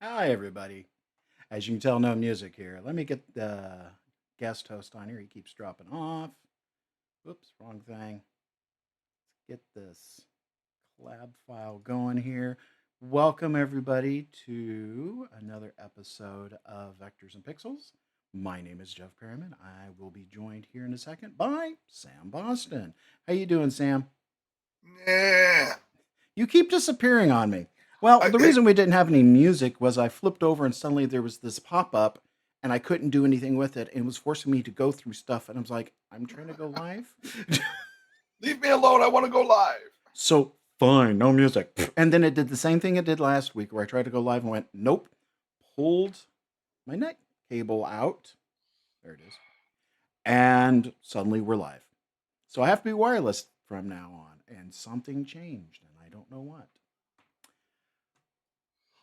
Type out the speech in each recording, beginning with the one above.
Hi, everybody. As you can tell, no music here. Let me get the guest host on here. He keeps dropping off. Whoops, wrong thing. Let's get this collab file going here. Welcome, everybody, to another episode of Vectors and Pixels. My name is Jeff Perriman. I will be joined here in a second by Sam Boston. How you doing, Sam? Nah. You keep disappearing on me. Well, the Hey, reason we didn't have any music was I flipped over and suddenly there was this pop up and I couldn't do anything with it. And it was forcing me to go through stuff. And I was like, I'm trying to go live. leave me alone. I want to go live. So fine, no music. And then it did the same thing it did last week where I tried to go live and went, nope, pulled my neck cable out. There it is. And suddenly we're live. So I have to be wireless from now on. And something changed and I don't know what.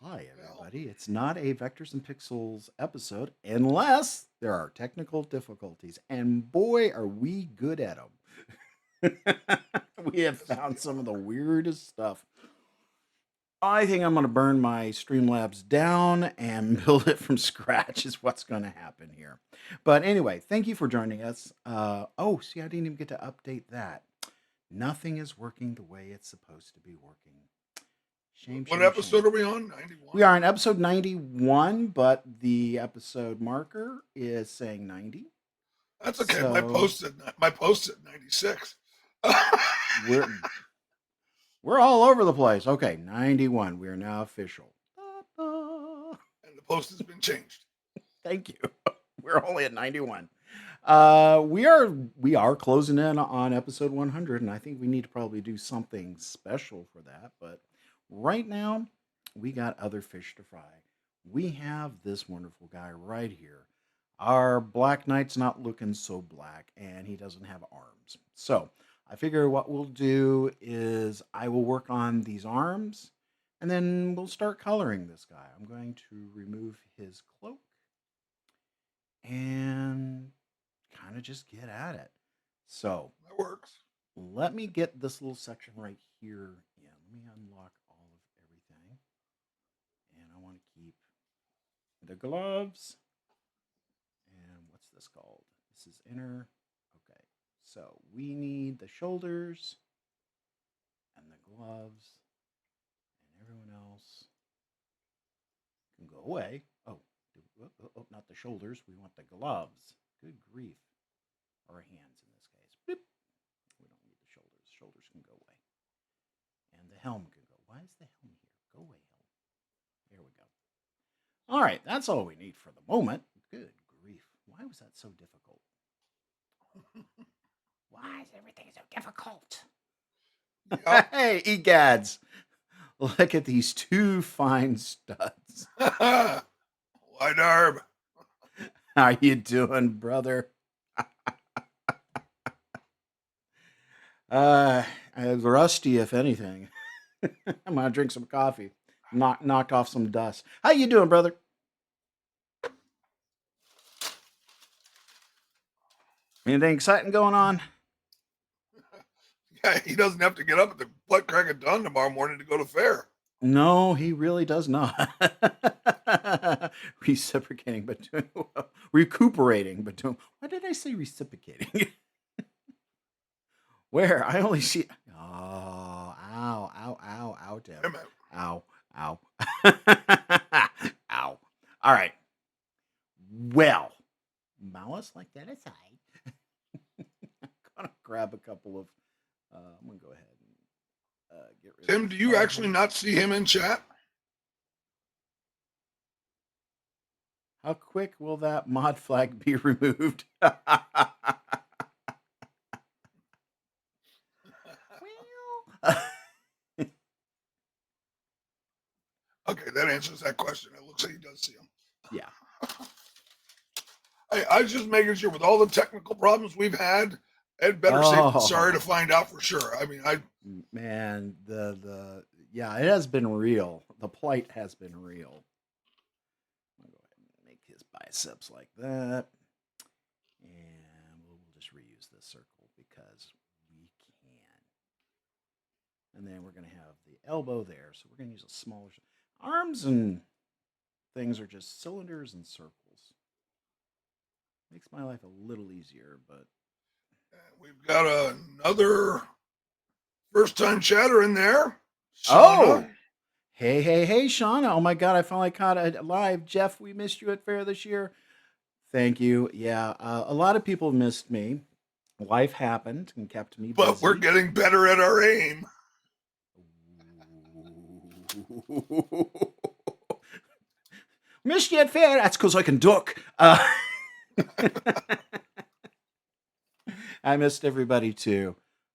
Hi, Well, everybody. It's not a Vectors and Pixels episode unless there are technical difficulties. And boy, are we good at them. We have yes, we found some of the are. weirdest stuff. I think I'm going to burn my Streamlabs down and build it from scratch, is what's going to happen here. But anyway, thank you for joining us. Oh, see, I didn't even get to update that. Nothing is working the way it's supposed to be working. Shame, What shame, episode shame. are we on? We 91? are on episode 91, but the episode marker is saying 90. That's okay. My So post said 96. we're we're all over the place. Okay, 91. We are now official. And the post has been changed. Thank you. We're only at 91. We are closing in on episode 100, and I think we need to probably do something special for that. But right now, we got other fish to fry. We have this wonderful guy right here. Our Black Knight's not looking so black, and he doesn't have arms. So I figure what we'll do is I will work on these arms, and then we'll start coloring this guy. I'm going to remove his cloak and kind of just get at it. So That works. let me get this little section right here in. Let me unlock all of everything. And I want to keep the gloves. And what's this called? This is inner. Okay. So we need the shoulders and the gloves, and everyone else can go away. Not the shoulders. We want the gloves. Good grief. Or hands in this case. Beep. We don't need the shoulders. Shoulders can go away. And the helm can go. Why is the helm here? Go away, helm. There we go. All right, that's all we need for the moment. Good grief. Why was that so difficult? Why is everything so difficult? Yep. Hey, egads. Look at these two fine studs. White Arb. How you doing, brother? Uh, Rusty, if anything. I'm gonna drink some coffee. Knocked off some dust. How you doing, brother? Anything exciting going on? Yeah, he doesn't have to get up at the butt crack of dawn tomorrow morning to go to fair. No, he really does not. Reciprocating, but doing well. Recuperating, but doing. Why did I say reciprocating? Where I only see. Oh, ow, ow, ow, ow, Wait a Deb. minute. Ow, ow, ow. All right. Well, malice like that aside, I'm gonna grab a couple of. I'm gonna go ahead and get rid of Tim, this do you bar actually here. not see him in chat? How quick will that mod flag be removed? Well, Okay, that answers that question. It looks like he does see him. yeah. I was just making sure with all the technical problems we've had, Ed better safe than sorry to Oh find out for sure. I mean, man, the yeah, it has been real. The plight has been real. I'll go ahead and make his biceps like that, and we'll just reuse this circle because we can. And then we're gonna have the elbow there, so we're gonna use a smaller arms and things are just cylinders and circles. Makes my life a little easier, but We've got another first time chatter in there. Oh! Hey, Shauna. Oh my God, I finally caught it live. Jeff, we missed you at Fair this year. Thank you. Yeah, a lot of people missed me. Life happened and kept me busy. But we're getting better at our aim. Missed you at Fair. That's because I can duck. I missed everybody too.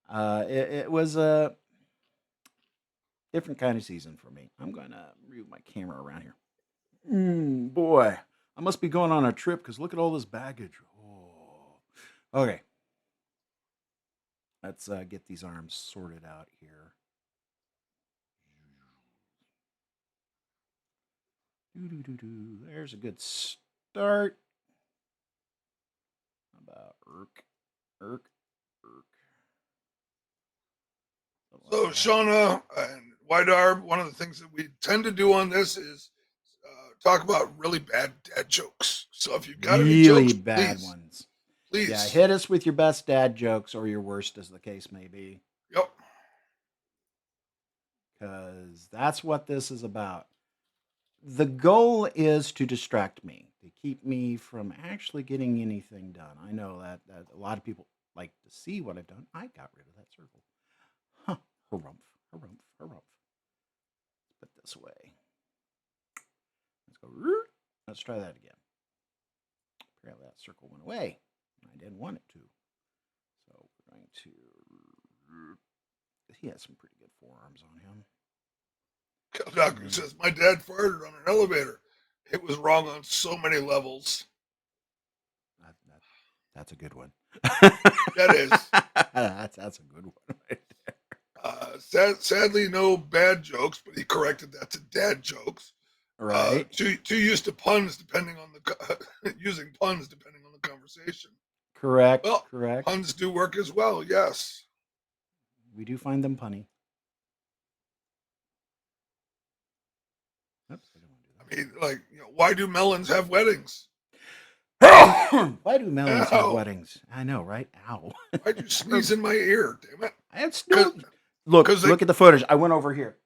It was a different kind of season for me. I'm going to move my camera around here. Boy, I must be going on a trip because look at all this baggage. Oh. Okay. Let's get these arms sorted out here. There's a good start. How about Irk? So, Shauna and White Arb, one of the things that we tend to do on this is talk about really bad dad jokes. So, if you've got any really jokes, bad ones, please. Yeah, hit us with your best dad jokes or your worst, as the case may be. Yep. Because that's what this is about. The goal is to distract me, to keep me from actually getting anything done. I know that a lot of people like to see what I've done. I got rid of that circle. Huh. Harumph. Put this away. Let's go. Let's try that again. Apparently that circle went away. I didn't want it to. So we're going to... He has some pretty good forearms on him. Doctor says, my dad farted on an elevator. It was wrong on so many levels. That's a good one. That is. That's a good one right there. Sadly, no bad jokes, but he corrected that to dad jokes. Right. Too used to puns, depending on the using puns depending on the conversation. Correct. Well, correct. Puns do work as well. Yes. We do find them punny. Oops, I don't want to do that. I mean, like, why do melons have weddings? Why do melons have weddings? I know, right? Ow. Why'd you sneeze in my ear? Damn it. I had snoozed. Look at the footage. I went over here.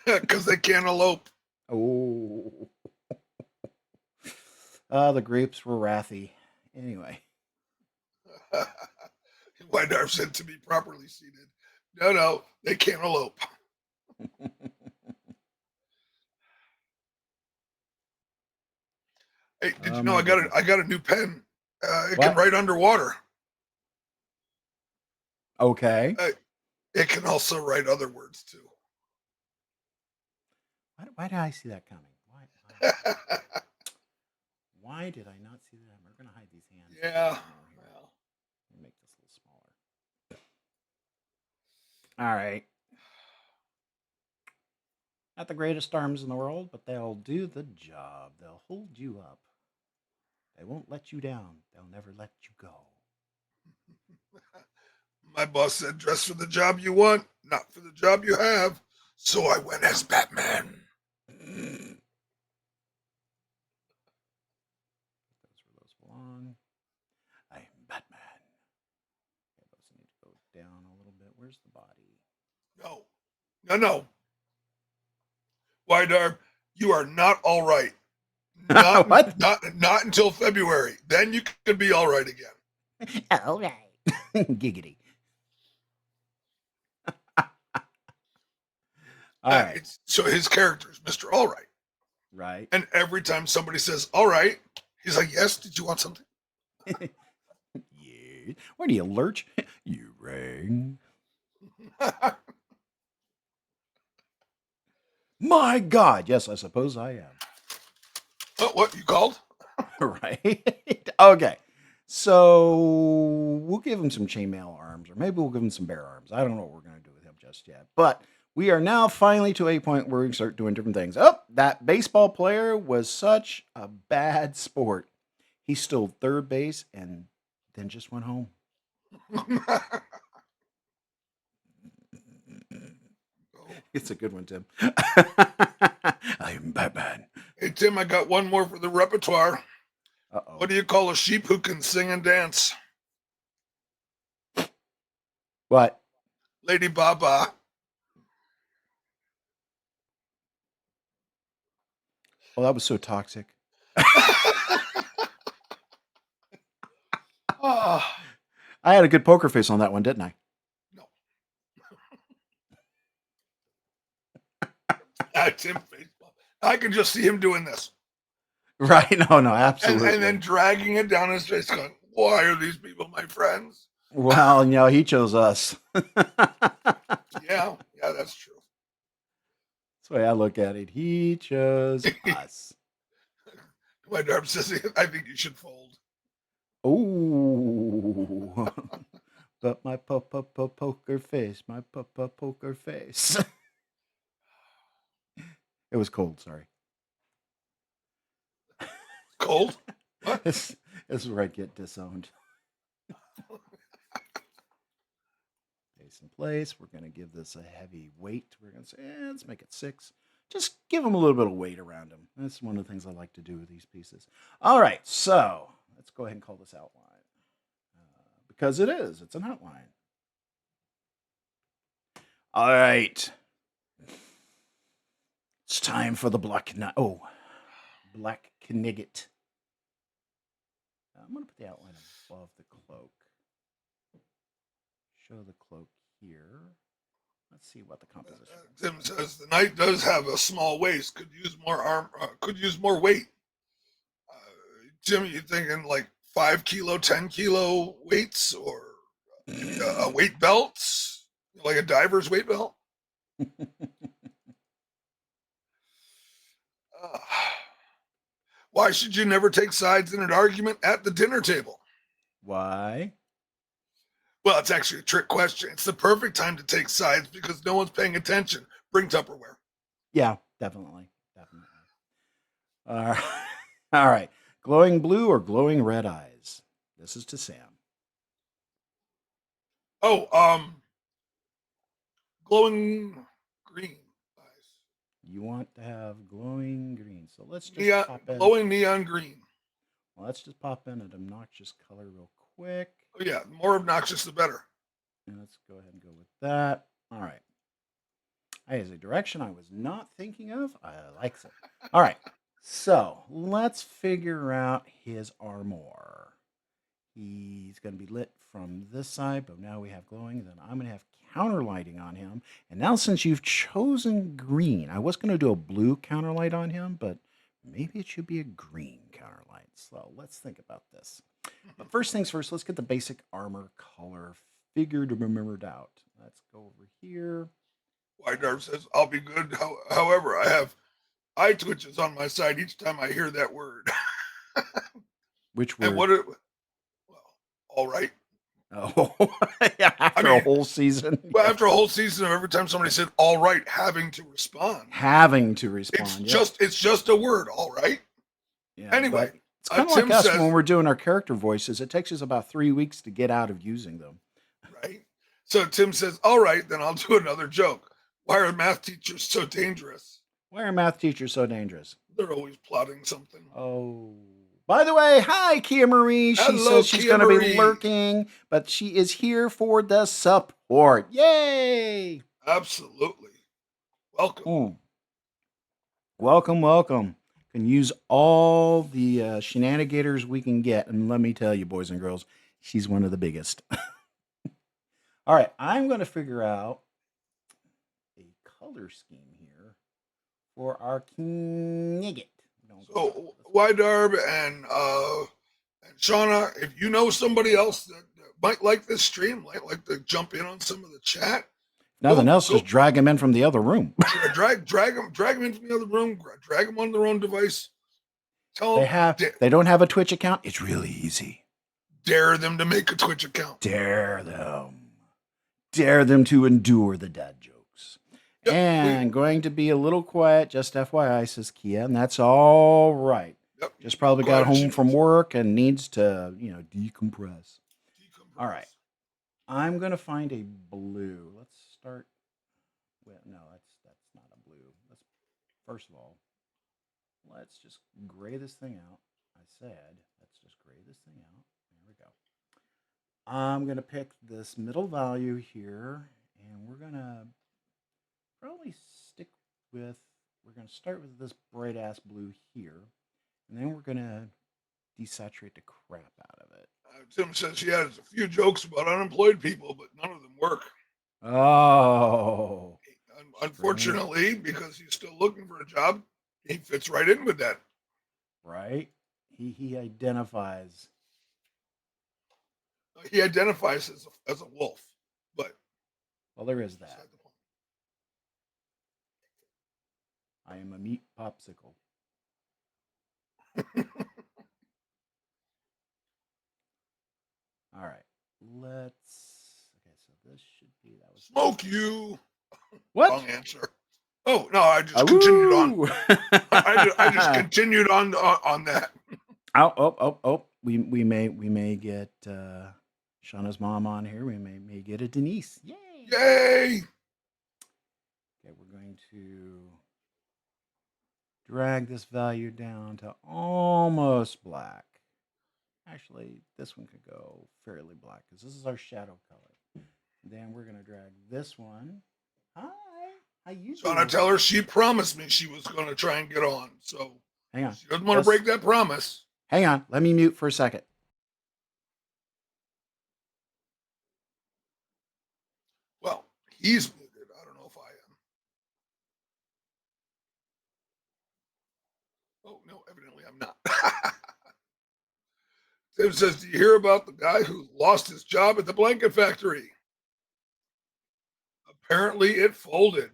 Because they can't elope. Oh. The grapes were wrathy. Anyway. White Arb said to be properly seated. No, they can't elope. Hey, did you know I got a new pen? It can write underwater. Okay. It can also write other words too. Why did I see that coming? Why did I not see that? We're gonna hide these hands. Yeah. Well, let me make this a little smaller. All right. Not the greatest arms in the world, but they'll do the job. They'll hold you up. They won't let you down. They'll never let you go. My boss said, dress for the job you want, not for the job you have. So I went as Batman. That's where those belong. I am Batman. Okay, those need to go down a little bit. Where's the body? No. White Arb, you are not all right. What? Not until February. Then you could be all right again. All right. Giggity. All right. So his character is Mr. All Right. Right. And every time somebody says, all right, he's like, yes, did you want something? Yeah. Where do you lurch? You rang. My God. Yes, I suppose I am. What you called? Right. Okay. So we'll give him some chainmail arms, or maybe we'll give him some bear arms. I don't know what we're going to do with him just yet. But we are now finally to a point where we can start doing different things. Oh, that baseball player was such a bad sport. He stole third base and then just went home. It's a good one, Tim. I am Batman. Hey, Tim, I got one more for the repertoire. Uh-oh. What do you call a sheep who can sing and dance? What? Lady Baba. Oh, that was so toxic. Ah, I had a good poker face on that one, didn't I? no. Tim Facebook. I can just see him doing this. Right? No, absolutely. And then dragging it down his face, going, "Why are these people my friends?" Well, he chose us. Yeah, that's true. That's the way I look at it. He chose us. My Darb says, I think you should fold. Oh, but my poker face, my poker face. It was cold. Sorry. Cold? What? This is where I get disowned. Base in place. We're going to give this a heavy weight. We're going to say, let's make it 6. Just give them a little bit of weight around them. That's one of the things I like to do with these pieces. All right, so let's go ahead and call this outline. Because it is. It's an outline. All right. It's time for the Black Knigget. I'm going to put the outline above the cloak. Show the cloak here. Let's see what the composition is. Tim says the knight does have a small waist. Could use more arm. Could use more weight. Tim, you thinking like 5 kilo, 10 kilo weights, or weight belts, like a diver's weight belt? Why should you never take sides in an argument at the dinner table? Why? Well, it's actually a trick question. It's the perfect time to take sides because no one's paying attention. Bring Tupperware. Yeah, definitely. All right. Glowing blue or glowing red eyes? This is to Sam. Oh, glowing green eyes. You want to have glowing green. So let's just Neon, pop in. glowing neon green. Well, let's just pop in an obnoxious color real quick. Oh, yeah. The more obnoxious, the better. And let's go ahead and go with that. All right. That is a direction I was not thinking of. I like it. All right. So let's figure out his armor. He's going to be lit from this side, but now we have glowing. Then I'm going to have counter lighting on him. And now since you've chosen green, I was going to do a blue counter light on him, but maybe it should be a green counter light. So let's think about this. But first things first, let's get the basic armor color figured and remembered out. Let's go over here. White Darb says, I'll be good. However, I have eye twitches on my side each time I hear that word. Which word? And well, all right. Oh, after a whole season. Well, after a whole season of every time somebody said "all right," having to respond. It's just a word. All right. Yeah. Anyway, it's kind of like us when we're doing our character voices. It takes us about 3 weeks to get out of using them. Right. So Tim says, "All right, then I'll do another joke. Why are math teachers so dangerous? Why are math teachers so dangerous? They're always plotting something." Oh. By the way, hi, Kia Marie. She says she's going to be lurking, but she is here for the support. Yay! Absolutely. Welcome. Welcome. Can use all the shenanigans we can get. And let me tell you, boys and girls, she's one of the biggest. All right, I'm going to figure out a color scheme here for our Knigget. So, Wydarb and Shauna, if you know somebody else that might like this stream, might like to jump in on some of the chat. Nothing else, just drag them in from the other room. drag them in from the other room. Drag them on their own device. Tell them they don't have a Twitch account. It's really easy. Dare them to make a Twitch account. Dare them to endure the dad jokes. Yep, and going to be a little quiet, just FYI, says Kia, and that's all right. Yep. Just probably got home from work and needs to, decompress. All right. I'm going to find a blue. Let's start with, no, that's not a blue. First of all, let's just gray this thing out. I said, let's just gray this thing out. There we go. I'm going to pick this middle value here, and we're going to probably stick with, we're going to start with this bright ass blue here, and then we're going to desaturate the crap out of it. Tim says she has a few jokes about unemployed people, but none of them work. Oh. Unfortunately, because he's still looking for a job, he fits right in with that. Right? He identifies. He identifies as a wolf, but well, there is that. I am a meat popsicle. All right, let's. Okay, so this should be that was smoke you. What? Wrong answer. Oh no, I just continued on. I just continued on that. Oh! We may get Shauna's mom on here. We may get a Denise. Yay! Yay! Okay, we're going to drag this value down to almost black. Actually, this one could go fairly black because this is our shadow color. Then we're going to drag this one. Hi, how you doing? Shauna, tell her she promised me she was going to try and get on. So hang on. She doesn't want to break that promise. Hang on. Let me mute for a second. Well, he's muted. I don't know if I am. Oh, no, evidently I'm not. Tim says, do you hear about the guy who lost his job at the blanket factory? Apparently it folded.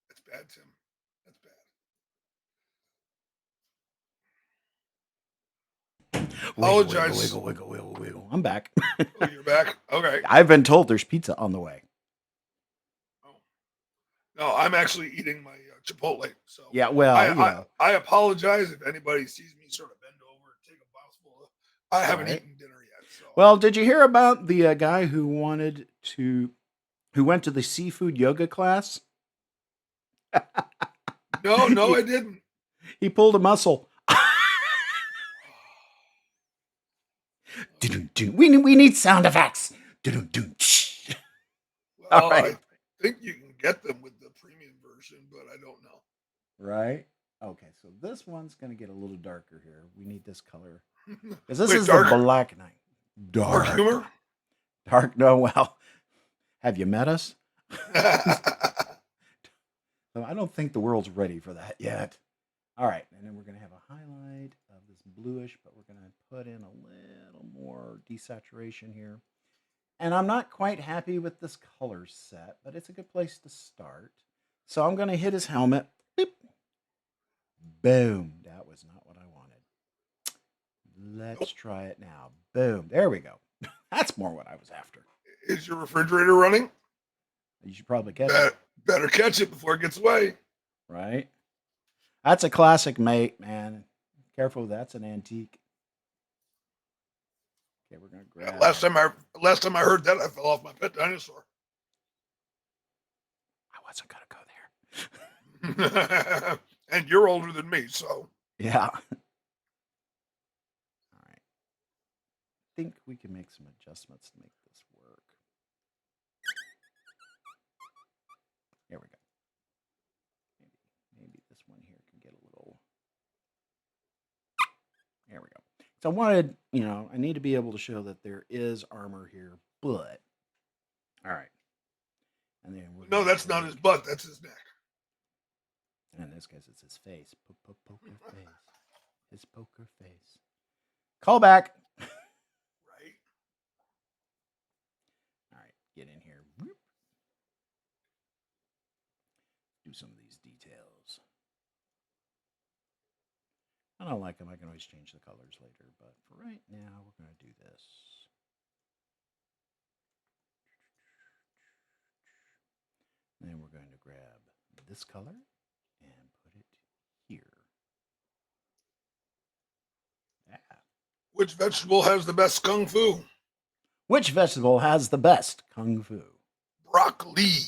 That's bad, Tim. That's bad. Apologize. Wiggle. I'm back. Oh, you're back? Okay. I've been told there's pizza on the way. Oh. No, I'm actually eating my Chipotle. So yeah, well, I apologize if anybody sees me sort of bend over and take a mouthful. I haven't eaten dinner yet. So. Well, did you hear about the guy who went to the seafood yoga class? No, I didn't. He pulled a muscle. We need sound effects. Well, right. I think you can get them with the premium version, but I don't know. Right? Okay, so this one's going to get a little darker here. We need this color. Because this is darker. The Black Knight. Dark humor? Dark, no, well, have you met us? So I don't think the world's ready for that yet. All right, and then we're going to have a highlight of this bluish, but we're going to put in a little more desaturation here. And I'm not quite happy with this color set, but it's a good place to start. So I'm going to hit his helmet. Beep. Boom. That was not what I wanted. Let's try it now. Boom. There we go. That's more what I was after. Is your refrigerator running? You should probably catch it. Better catch it before it gets away. Right? That's a classic, mate, man. Careful, that's an antique. Okay, we're gonna grab. Last time I heard that, I fell off my pet dinosaur. I wasn't gonna go there. And you're older than me, so. Yeah. All right. I think we can make some adjustments to make this work. There we go. Maybe this one here can get a little. There we go. So I wanted, I need to be able to show that there is armor here, but all right. And then no, that's not his butt. That's his neck. And in this case, it's his face. Poker face. His poker face. Call back. Right. All right, get in here. Do some of these details. I don't like them. I can always change the colors later, but for right now, we're going to do this. Then we're going to grab this color and put it here. Yeah. Which vegetable has the best kung fu? Which vegetable has the best kung fu? Broccoli.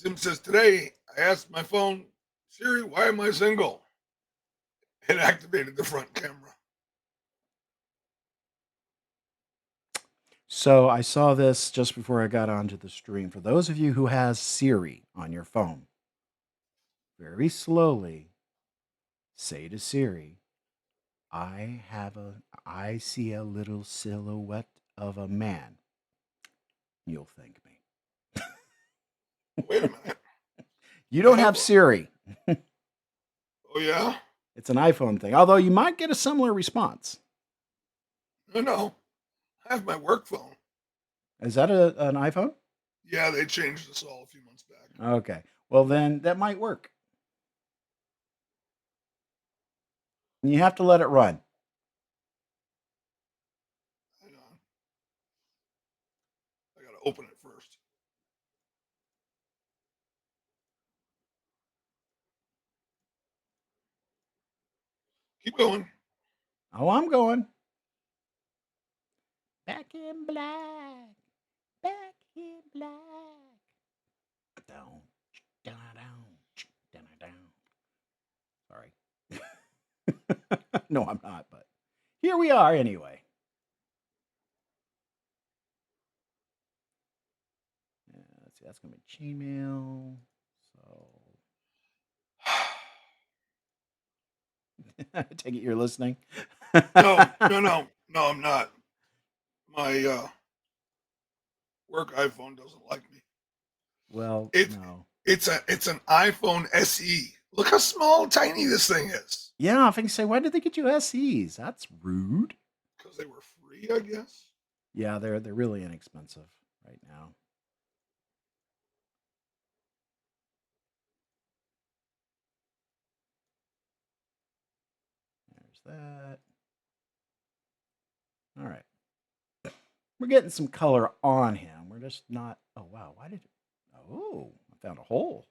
Tim says, today I asked my phone, Siri, why am I single? It activated the front camera. So I saw this just before I got onto the stream. For those of you who has Siri on your phone, very slowly say to Siri, I see a little silhouette of a man. You'll thank me. Wait a minute. You don't have Siri. Oh, yeah? It's an iPhone thing, although you might get a similar response. No. I have my work phone. Is that an iPhone? Yeah, they changed this all a few months back. Okay. Well, then that might work. You have to let it run. Hang on. I got to open it first. Keep going. Oh, I'm going. Back in black. Back in black. Down, down, down, down. Sorry. No, I'm not, but here we are anyway. Yeah, let's see, that's going to be chainmail. So I take it you're listening. No, I'm not. My work iPhone doesn't like me. Well, no. It's an iPhone SE. Look how small, tiny this thing is. Yeah, if I can say, why did they get you SEs? That's rude. Because they were free, I guess. Yeah, they're really inexpensive right now. There's that. All right. We're getting some color on him. We're just not. Oh, wow. Why did it? Oh, I found a hole.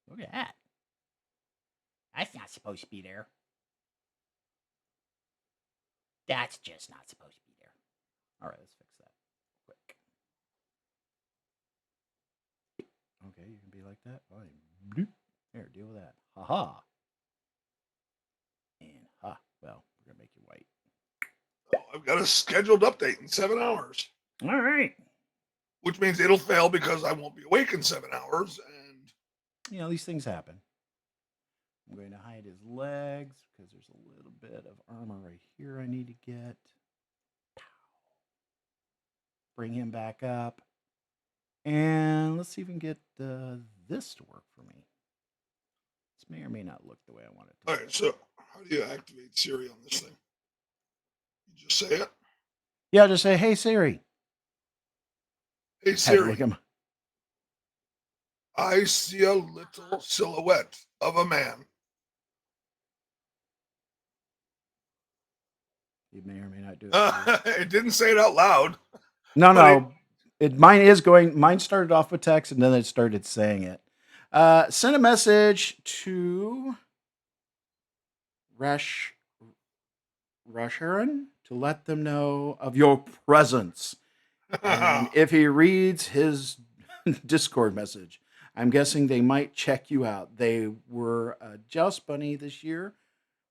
Look at that. That's not supposed to be there. That's just not supposed to be there. All right, let's fix that quick. Okay, you can be like that. Fine. There, deal with that. Ha. And well, we're going to make you white. Oh, I've got a scheduled update in 7 hours. All right. Which means it'll fail because I won't be awake in 7 hours. And these things happen. I'm going to hide his legs because there's a little bit of armor right here I need to get. Bring him back up. And let's see if we can get this to work for me. This may or may not look the way I want it to. All right, so how do you activate Siri on this thing? You just say it? Yeah, just say, hey, Siri. Hey, Siri. I see a little silhouette of a man. You may or may not do it. It didn't say it out loud. No. Mine started off with text and then it started saying it. Send a message to Rasharan to let them know of your presence. And if he reads his Discord message, I'm guessing they might check you out. They were a Joust Bunny this year.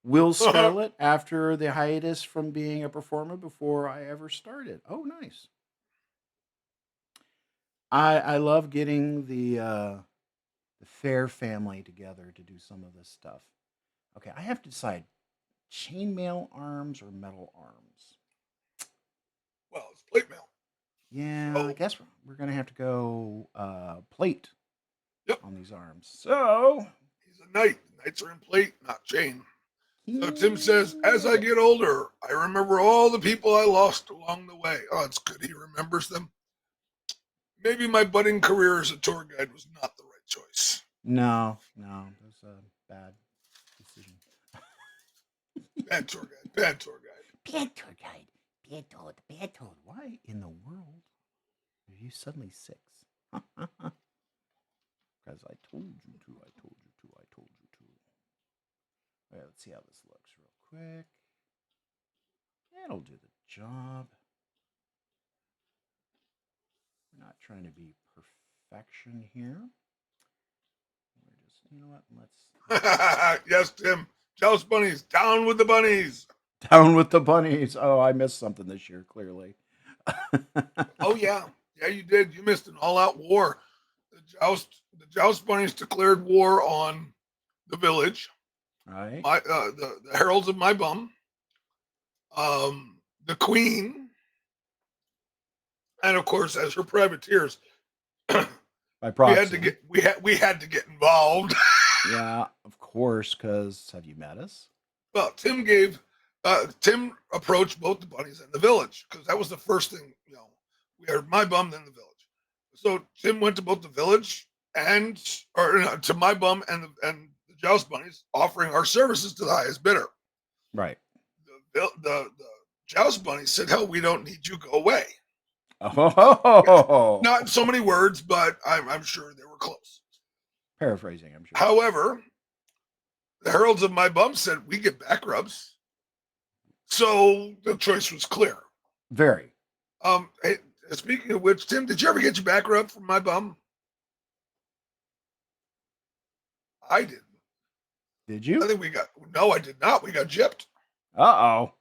Will Scarlet after the hiatus from being a performer before I ever started. Oh, nice. I love getting the Fair family together to do some of this stuff. Okay, I have to decide chainmail arms or metal arms. Well, it's plate mail. Yeah, I guess we're going to have to go plate on these arms. So he's a knight. Knights are in plate, not chain. So Tim says, as I get older, I remember all the people I lost along the way. Oh, it's good he remembers them. Maybe my budding career as a tour guide was not the right choice. No, it was a bad decision. Bad tour guide. Bad tour guide. Why in the world are you suddenly 6? Because I told you to. All right, let's see how this looks real quick. That'll do the job. We're not trying to be perfection here. You know what? Let's Yes, Tim. Joust bunnies, down with the bunnies. down with the bunnies. Oh, I missed something this year. Clearly. Oh yeah, yeah, you did. You missed an all-out war. The Joust bunnies declared war on the village. Right. The heralds of my bum, the queen, and of course, as her privateers, By proxy. we had to get involved. Yeah, of course. Because have you met us? Well, Tim approached both the bunnies and the village because that was the first thing. We had my bum, then the village. So Tim went to both the village to my bum and the Joust bunnies, offering our services to the highest bidder. Right. The Joust bunnies said, "Hell, we don't need you. Go away." Oh, Not in so many words, but I'm sure they were close. paraphrasing, I'm sure. However, the heralds of my bum said we get back rubs, so the choice was clear. Very. Hey, speaking of which, Tim, did you ever get your back rub from my bum? I didn't. Did you? I think no, I did not. We got gypped. Uh-oh.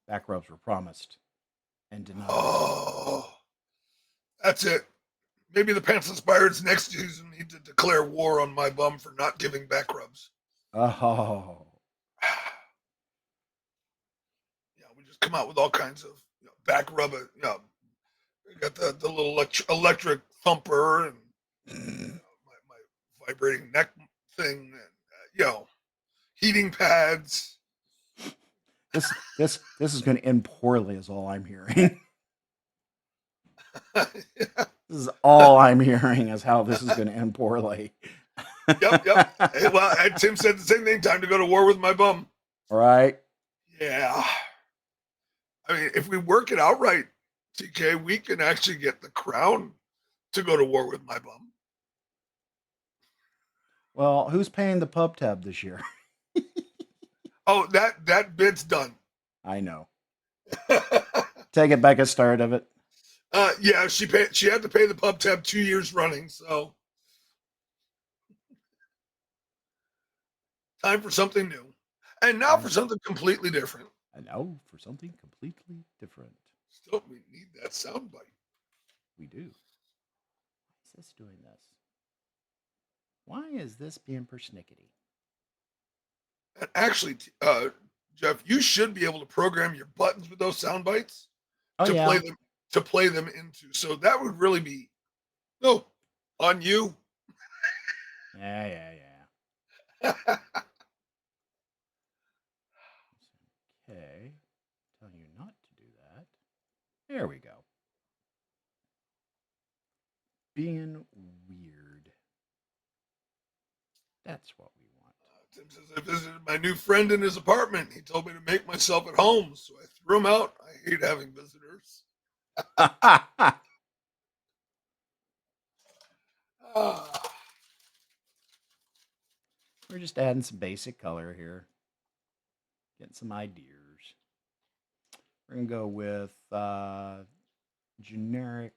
Back rubs were promised and denied. Oh, that's it. Maybe the Pants Pirates next season need to declare war on my bum for not giving back rubs. Oh. Yeah, we just come out with all kinds of back rub. We got the little electric thumper and my vibrating neck thing, and heating pads. This is going to end poorly, is all I'm hearing. Yeah. This is all I'm hearing is how this is going to end poorly. Yep. Hey, well, Tim said the same thing. Time to go to war with my bum. Right. Yeah. I mean, if we work it out right, TK, we can actually get the crown to go to war with my bum. Well, who's paying the pub tab this year? Oh, that bid's done. I know. Take it back a start of it. Yeah, she had to pay the pub tab 2 years running, so time for something new. And now for something completely different. I know, for something completely different. Still, we need that sound bite. We do. Why is this doing this? Why is this being persnickety? And actually, Jeff, you should be able to program your buttons with those sound bites to play them into. So that would really be on you. Yeah. Okay. Tell you not to do that. There we go. Being weird. That's what we want. Tim says, I visited my new friend in his apartment. He told me to make myself at home, so I threw him out. I hate having visitors. We're just adding some basic color here. Getting some ideas. We're going to go with generic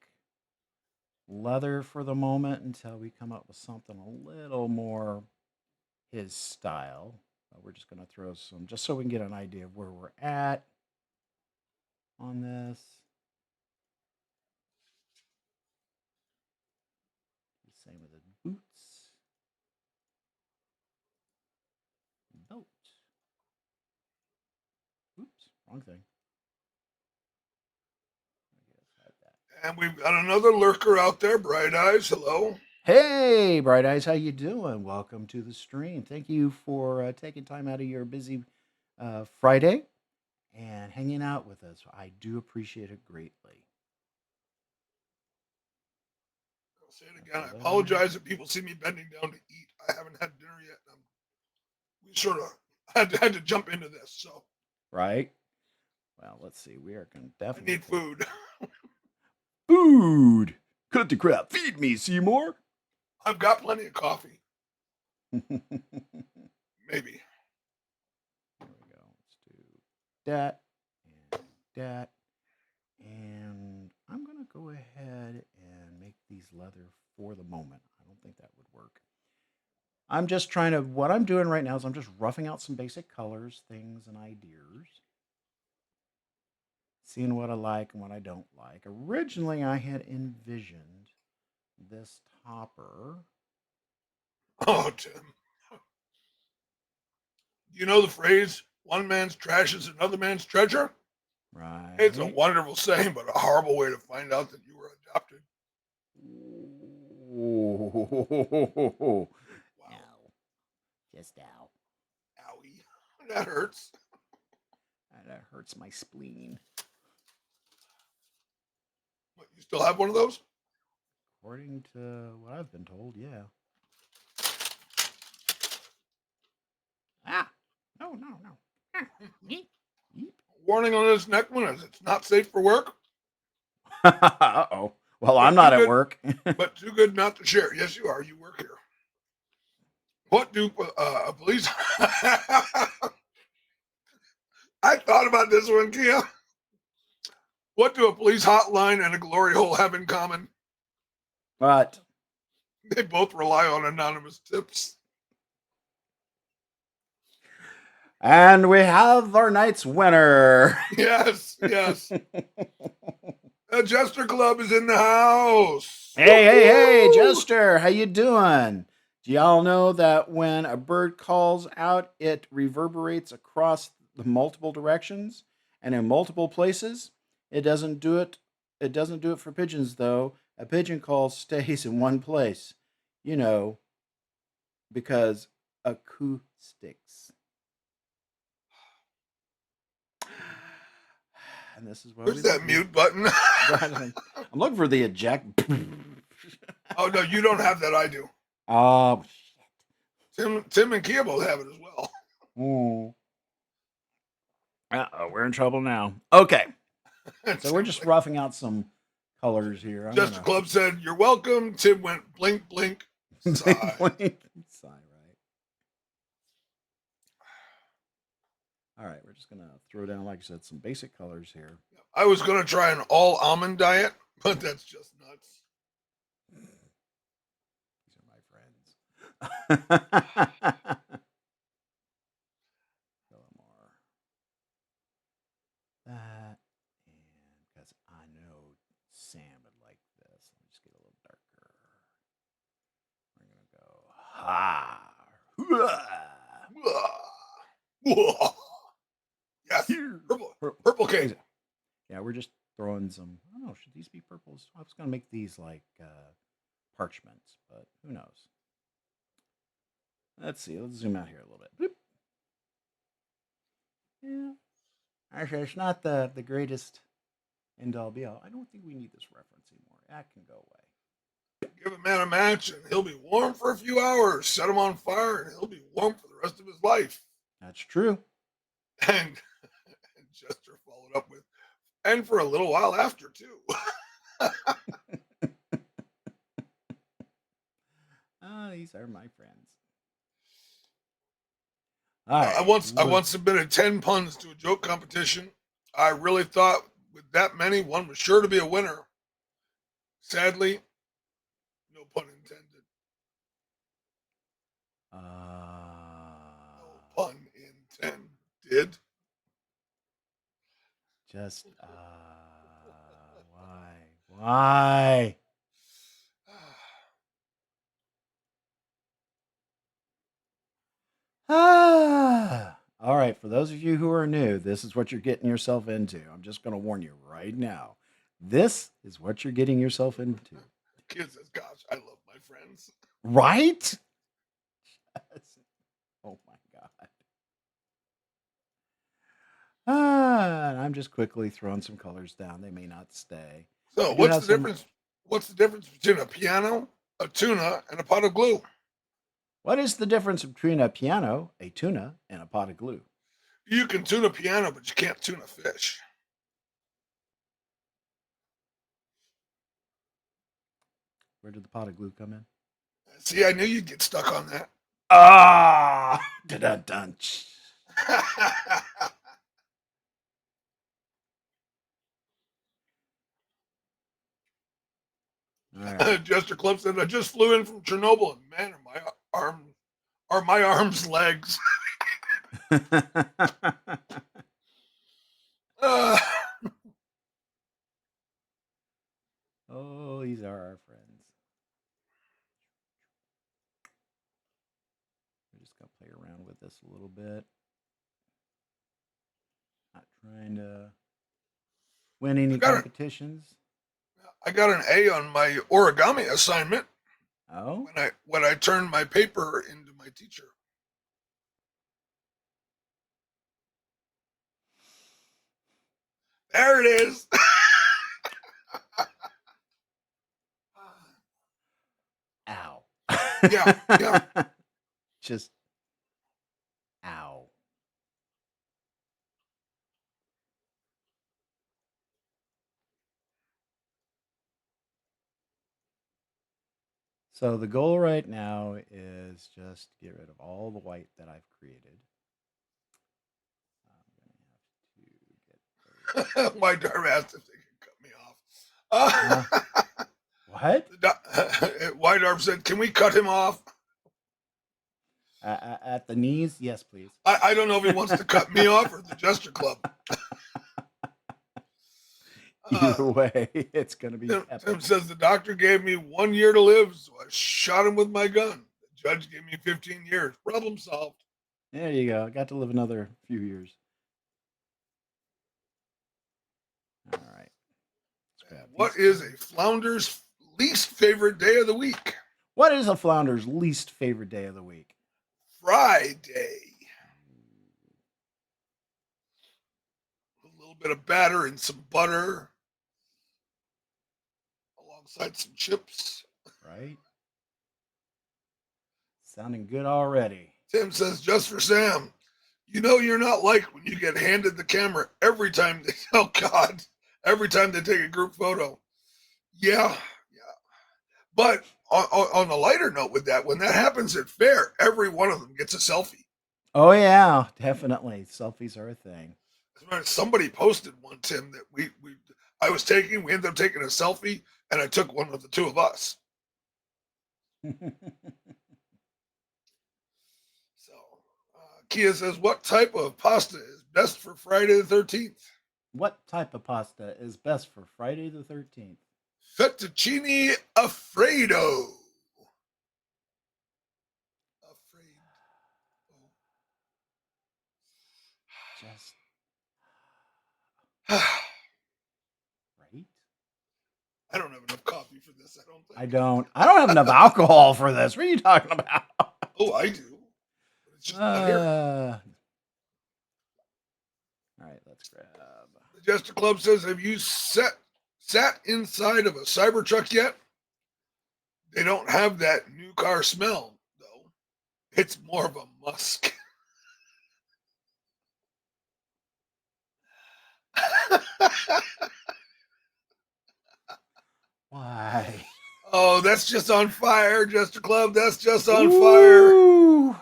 leather for the moment until we come up with something a little more his style. We're just going to throw some, just so we can get an idea of where we're at on this. Same with the boots. Belt. Oops, wrong thing. And we've got another lurker out there, Bright Eyes. Hello. Hey, Bright Eyes, how you doing? Welcome to the stream. Thank you for taking time out of your busy Friday and hanging out with us. I do appreciate it greatly. I'll say it again. I apologize if people see me bending down to eat. I haven't had dinner yet. We sort of had to jump into this. So right. Well, let's see. We are going to definitely need food. Food. Cut the crap. Feed me, Seymour. I've got plenty of coffee. Maybe. There we go. Let's do that and that. And I'm going to go ahead and make these leather for the moment. I don't think that would work. I'm just trying to, what I'm doing right now is I'm just roughing out some basic colors, things, and ideas. Seeing what I like and what I don't like. Originally, I had envisioned this topper. Oh, Tim. You know the phrase, one man's trash is another man's treasure? Right. It's a wonderful saying, but a horrible way to find out that you were adopted. Wow. Ow. Just ow. Owie. That hurts. That hurts my spleen. What, you still have one of those? According to what I've been told, yeah. Ah! No. Warning on this next one is it's not safe for work. Uh-oh. Well, I'm not at work. But too good not to share. Yes, you are. You work here. What do police... I thought about this one, Kia. What do a police hotline and a glory hole have in common? What? They both rely on anonymous tips. And we have our night's winner. Yes. A Jester Club is in the house. Hey, Jester, how you doing? Do y'all know that when a bird calls out, it reverberates across the multiple directions and in multiple places? It doesn't do it for pigeons, though. A pigeon call stays in one place. You know, because acoustics. And this is what Where's that mute button? I'm looking for the eject. Oh no, you don't have that. I do. Oh, Tim and Kia both have it as well. Uh-oh, we're in trouble now. Okay. So we're just roughing out some colors here. Jester Club said, "You're welcome." Tim went blink, blink, sigh. Sigh, right? All right, we're just going to throw down, like I said, some basic colors here. I was going to try an all almond diet, but that's just nuts. These are my friends. That, and because I know Sam would like this, let me just get a little darker. We're gonna go Yes, purple cake. Yeah, we're just throwing some. I don't know. Should these be purples? I was gonna make these like parchments, but who knows? Let's see. Let's zoom out here a little bit. Bloop. Yeah. Actually, it's not the greatest end all be all. I don't think we need this reference anymore. That can go away. Give a man a match and he'll be warm for a few hours. Set him on fire and he'll be warm for the rest of his life. That's true. And Jester followed up with, and for a little while after too. These are my friends. All right. I once submitted 10 puns to a joke competition. I really thought with that many, one was sure to be a winner. Sadly, no pun intended. No pun intended. Just why? All right, for those of you who are new, this is what you're getting yourself into. I'm just going to warn you right now. This is what you're getting yourself into. Kid says, "Gosh, I love my friends." Right? Oh my God. And I'm just quickly throwing some colors down. They may not stay. So what's the difference? What's the difference between a piano, a tuna, and a pot of glue? What is the difference between a piano, a tuna, and a pot of glue? You can tune a piano, but you can't tune a fish. Where did the pot of glue come in? See, I knew you'd get stuck on that. Dun-dun-dun. Right. Jester Club said, "I just flew in from Chernobyl, and man, are my arms are my arms legs. Oh, these are our friends. We're just going to play around with this a little bit. Not trying to win any competitions. I got an A on my origami assignment. Oh? When I turned my paper into my teacher. There it is. Ow. Yeah. Just ow. So the goal right now is just get rid of all the white that I've created. I'm going to have to get my Darm asked if they can cut me off. What? White Arm said, "Can we cut him off?" At the knees? Yes, please. I don't know if he wants to cut me off or the Jester Club. Either way, it's going to be Tim says, the doctor gave me 1 year to live, so I shot him with my gun. The judge gave me 15 years. Problem solved. There you go. I got to live another few years. All right. What is a flounder's least favorite day of the week? What is a flounder's least favorite day of the week? Friday. A little bit of batter and some butter alongside some chips. Right. Sounding good already. Tim says, just for Sam, you know you're not liked when you get handed the camera every time they, oh God, every time they take a group photo. Yeah. But on a lighter note with that, when that happens at fair, every one of them gets a selfie. Oh yeah, definitely. Selfies are a thing. Somebody posted one, Tim, that we ended up taking a selfie, and I took one with the two of us. So, Kia says, what type of pasta is best for Friday the 13th? What type of pasta is best for Friday the 13th? Fettuccine Alfredo. Just right? I don't have enough coffee for this, I don't think. I don't have enough alcohol for this. What are you talking about? Oh, I do. It's just not here. All right, let's grab. The Jester Club says, have you sat inside of a Cybertruck yet? They don't have that new car smell, though. It's more of a musk. Why? Oh, that's just on fire, Jester Club. That's just on fire.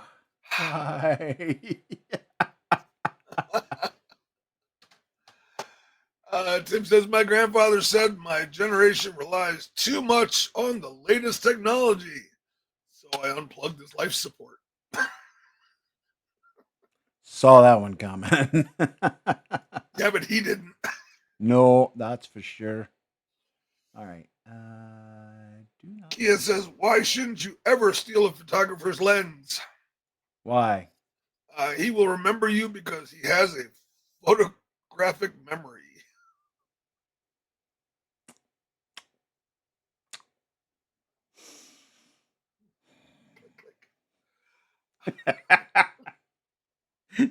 Why? Tim says, my grandfather said my generation relies too much on the latest technology. So I unplugged his life support. Saw that one coming. Yeah, but he didn't. No, that's for sure. All right. Kia says, why shouldn't you ever steal a photographer's lens? Why? He will remember you because he has a photographic memory.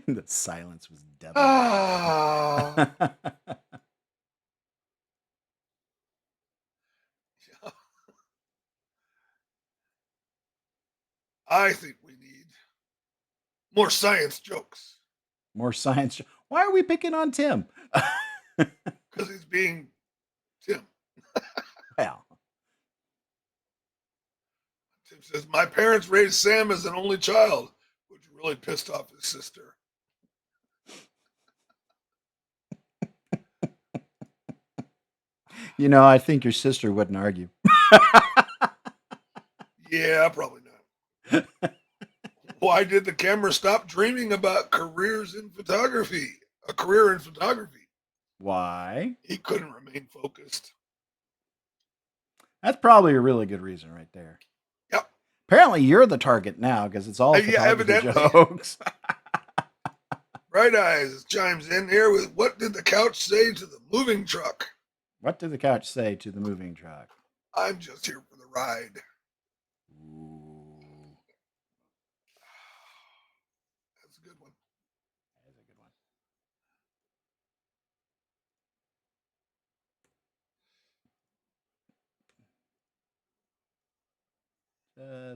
The silence was deadly. I think we need more science jokes. More science. Why are we picking on Tim? Because he's being Tim. Well. Tim says, my parents raised Sam as an only child, which really pissed off his sister. You know, I think your sister wouldn't argue. Yeah, probably not. Why did the camera stop dreaming about careers in photography? A career in photography. Why? He couldn't remain focused. That's probably a really good reason right there. Yep. Apparently, you're the target now because it's all photography evidently. jokes. Bright Eyes chimes in here with, what did the couch say to the moving truck? What did the couch say to the moving truck? I'm just here for the ride. Ooh. That's a good one. That is a good one.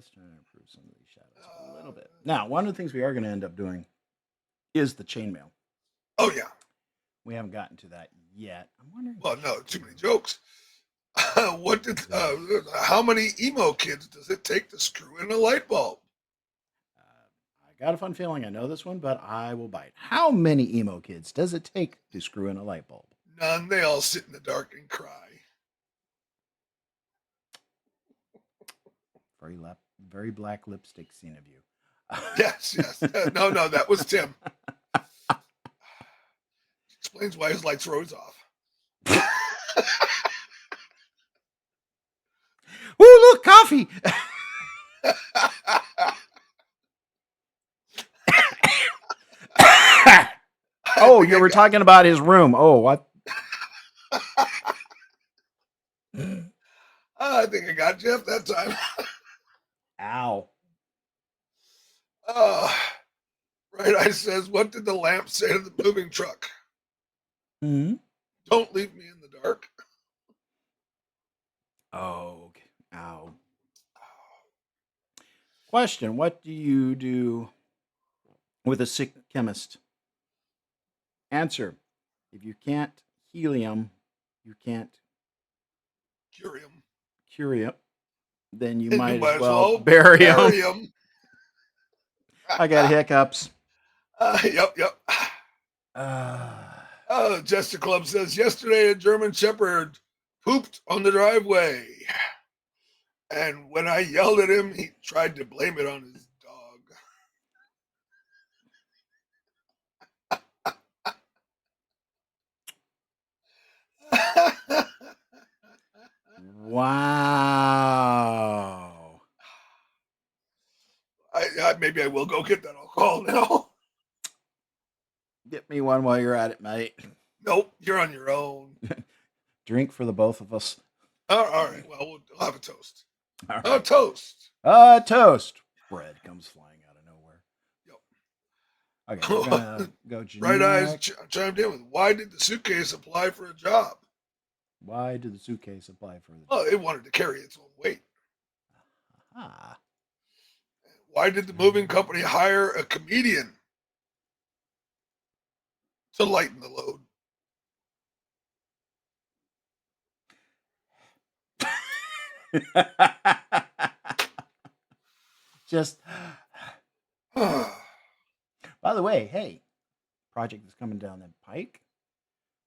Just trying to improve some of these shadows a little bit. Now, one of the things we are going to end up doing is the chainmail. Oh, yeah. We haven't gotten to that yet. I'm wondering. Well, no, too many jokes. How many emo kids does it take to screw in a light bulb? I got a fun feeling I know this one, but I will bite. How many emo kids does it take to screw in a light bulb? None. They all sit in the dark and cry. Very black lipstick scene of you. Yes. No, that was Tim. Explains why his lights rose off. Ooh, look, coffee. Oh, you were talking about his room. Oh, what? I think I got Jeff that time. Ow. Right Eye says, what did the lamp say to the moving truck? Hmm? Don't leave me in the dark. Oh, okay. Ow. Question: what do you do with a sick chemist? Answer: if you can't helium, you can't Cure him. Then you might as well bury him. I got hiccups. Yep. Jester Club says, yesterday a German Shepherd pooped on the driveway. And when I yelled at him, he tried to blame it on his dog. Wow. Maybe I will go get that alcohol now. Get me one while you're at it, mate. Nope, you're on your own. Drink for the both of us. All right. Well, we'll have a toast. All right. A toast. Toast. Bread comes flying out of nowhere. Yep. Okay, we're gonna go generic. Bright Eyes chimed in with, why did the suitcase apply for a job? Why did the suitcase apply for the job? Oh, it wanted to carry its own weight. Ah. Why did the moving company hire a comedian to lighten the load? Just by the way, hey, project that's coming down the pike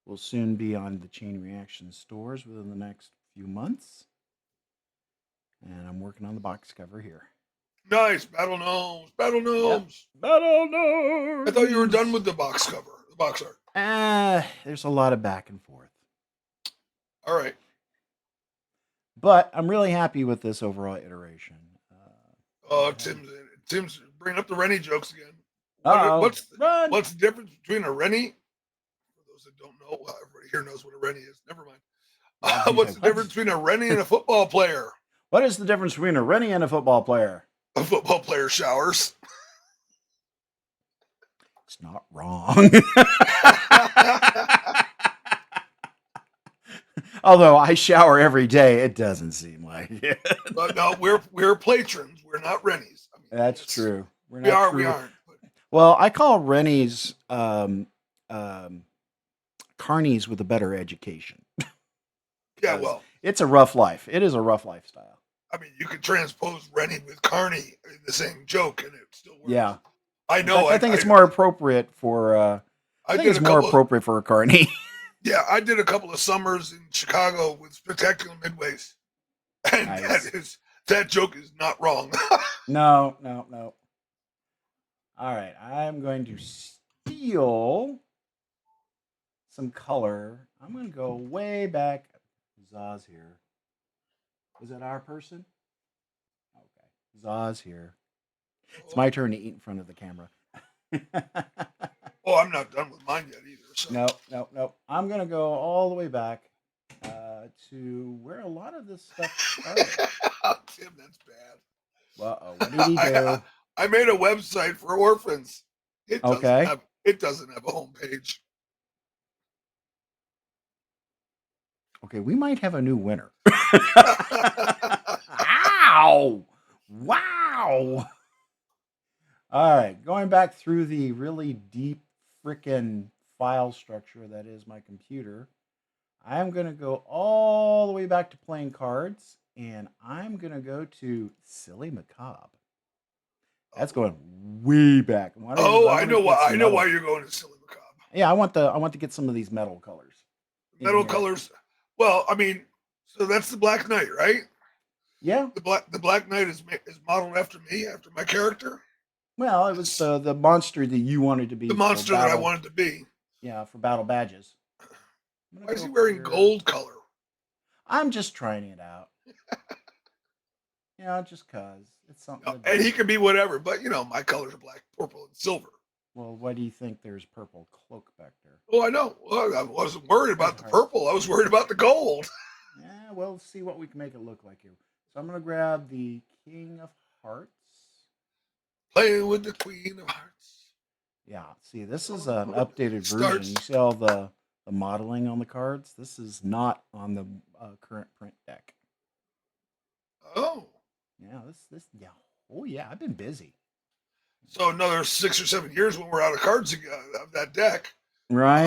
will soon be on the Chain Reaction stores within the next few months. And I'm working on the box cover here. Nice. Battle Gnomes. Battle Gnomes. Yep. Battle Gnomes. I thought you were done with the box cover, the box art. There's a lot of back and forth. All right. But I'm really happy with this overall iteration. Tim's bringing up the Rennie jokes again. What's the difference between a Rennie? For those that don't know, everybody here knows what a Rennie is. Never mind. What's the difference between a Rennie and a football player? What is the difference between a Rennie and a football player? A football player showers. It's not wrong. Although I shower every day, it doesn't seem like it. But no, we're platrons. We're not Rennies. I mean, that's true. We aren't. But... Well, I call Rennies carnies with a better education. Yeah, well, it's a rough life. It is a rough lifestyle. I mean, you could transpose Rennie with carny in the same joke, and it still works. Yeah, I know. I think it's more appropriate for. I think it's more appropriate for a carny. Yeah, I did a couple of summers in Chicago with Spectacular Midways, and nice. that joke is not wrong. No. All right, I'm going to steal some color. I'm going to go way back. Zaz here. Is that our person? Okay. Zaz here. It's my turn to eat in front of the camera. Oh, I'm not done with mine yet either. So. Nope. I'm going to go all the way back to where a lot of this stuff started. Tim, that's bad. Uh-oh. What did he do? I made a website for orphans. It doesn't Okay. have a homepage. Okay, we might have a new winner. Ow! Wow! All right, going back through the really deep frickin' file structure that is my computer, I'm going to go all the way back to playing cards, and I'm going to go to Silly Macabre. That's going way back. I know why you're going to Silly Macabre. Yeah, I want to get some of these metal colors. Metal colors. Well, I mean, so that's the Black Knight, right? Yeah. The Black Knight is modeled after me, after my character. Well, it was the monster that you wanted to be. The monster that I wanted to be. Yeah, for battle badges. Why is he wearing gold color? I'm just trying it out. Just cause it's something. And he can be whatever, but my colors are black, purple, and silver. Well, why do you think there's purple cloak back there? Oh, I know. Well, I wasn't worried about the purple. I was worried about the gold. Yeah, we'll see what we can make it look like here. So I'm gonna grab the King of Hearts. Playing with the Queen of Hearts. Yeah. See, this is an updated version. You see all the modeling on the cards. This is not on the current print deck. Oh. Yeah. Yeah. Oh yeah. I've been busy. So another 6 or 7 years when we're out of cards of that deck, right?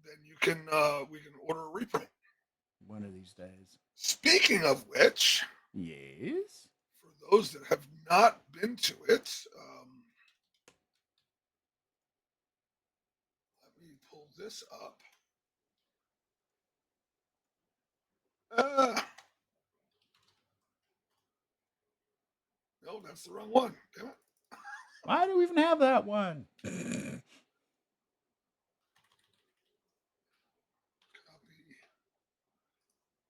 Then we can order a reprint one of these days. Speaking of which, yes, for those that have not been to it, let me pull this up. No, that's the wrong one. Damn it. Why do we even have that one?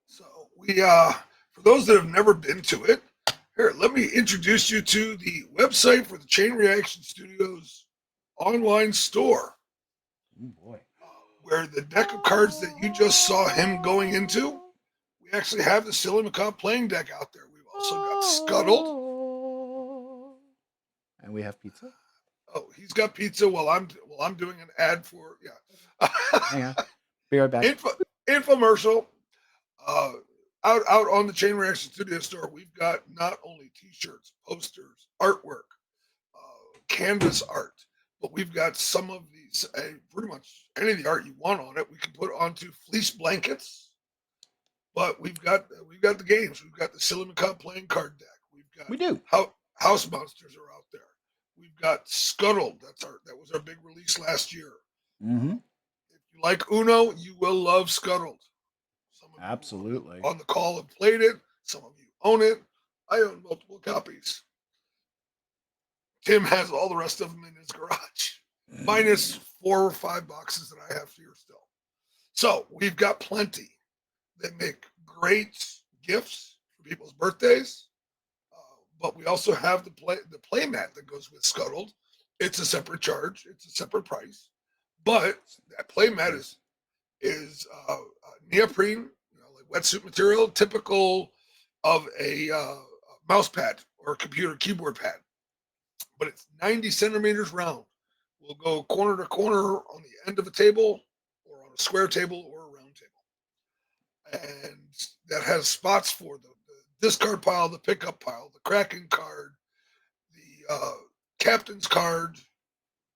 So we, for those that have never been to it, here, let me introduce you to the website for the Chain Reaction Studios online store. Oh boy. Where the deck of cards that you just saw him going into, we actually have the Silly Macabre playing deck out there. We've also got Scuttled. And we have pizza. Oh, he's got pizza while I'm doing an ad for Hang on. Be right back. Infomercial. Out on the Chain Reaction Studio store, we've got not only T-shirts, posters, artwork, canvas art, but we've got some of these, pretty much any of the art you want on it, we can put onto fleece blankets. But we've got the games. We've got the Silly Macabre playing card deck. We do. House Monsters are out there. We've got Scuttled. That was our big release last year. Mm-hmm. If you like Uno, you will love Scuttled. Absolutely. On the call have played it. Some of you own it. I own multiple copies. Tim has all the rest of them in his garage, minus 4 or 5 boxes that I have here still. So we've got plenty that make great gifts for people's birthdays. But we also have the play mat that goes with Scuttled. It's a separate charge. It's a separate price. But that play mat is neoprene, like wetsuit material, typical of a mouse pad or a computer keyboard pad. But it's 90 centimeters round. We'll go corner to corner on the end of a table or on a square table or a round table. And that has spots for the discard pile, the pickup pile, the Kraken card, the captain's card.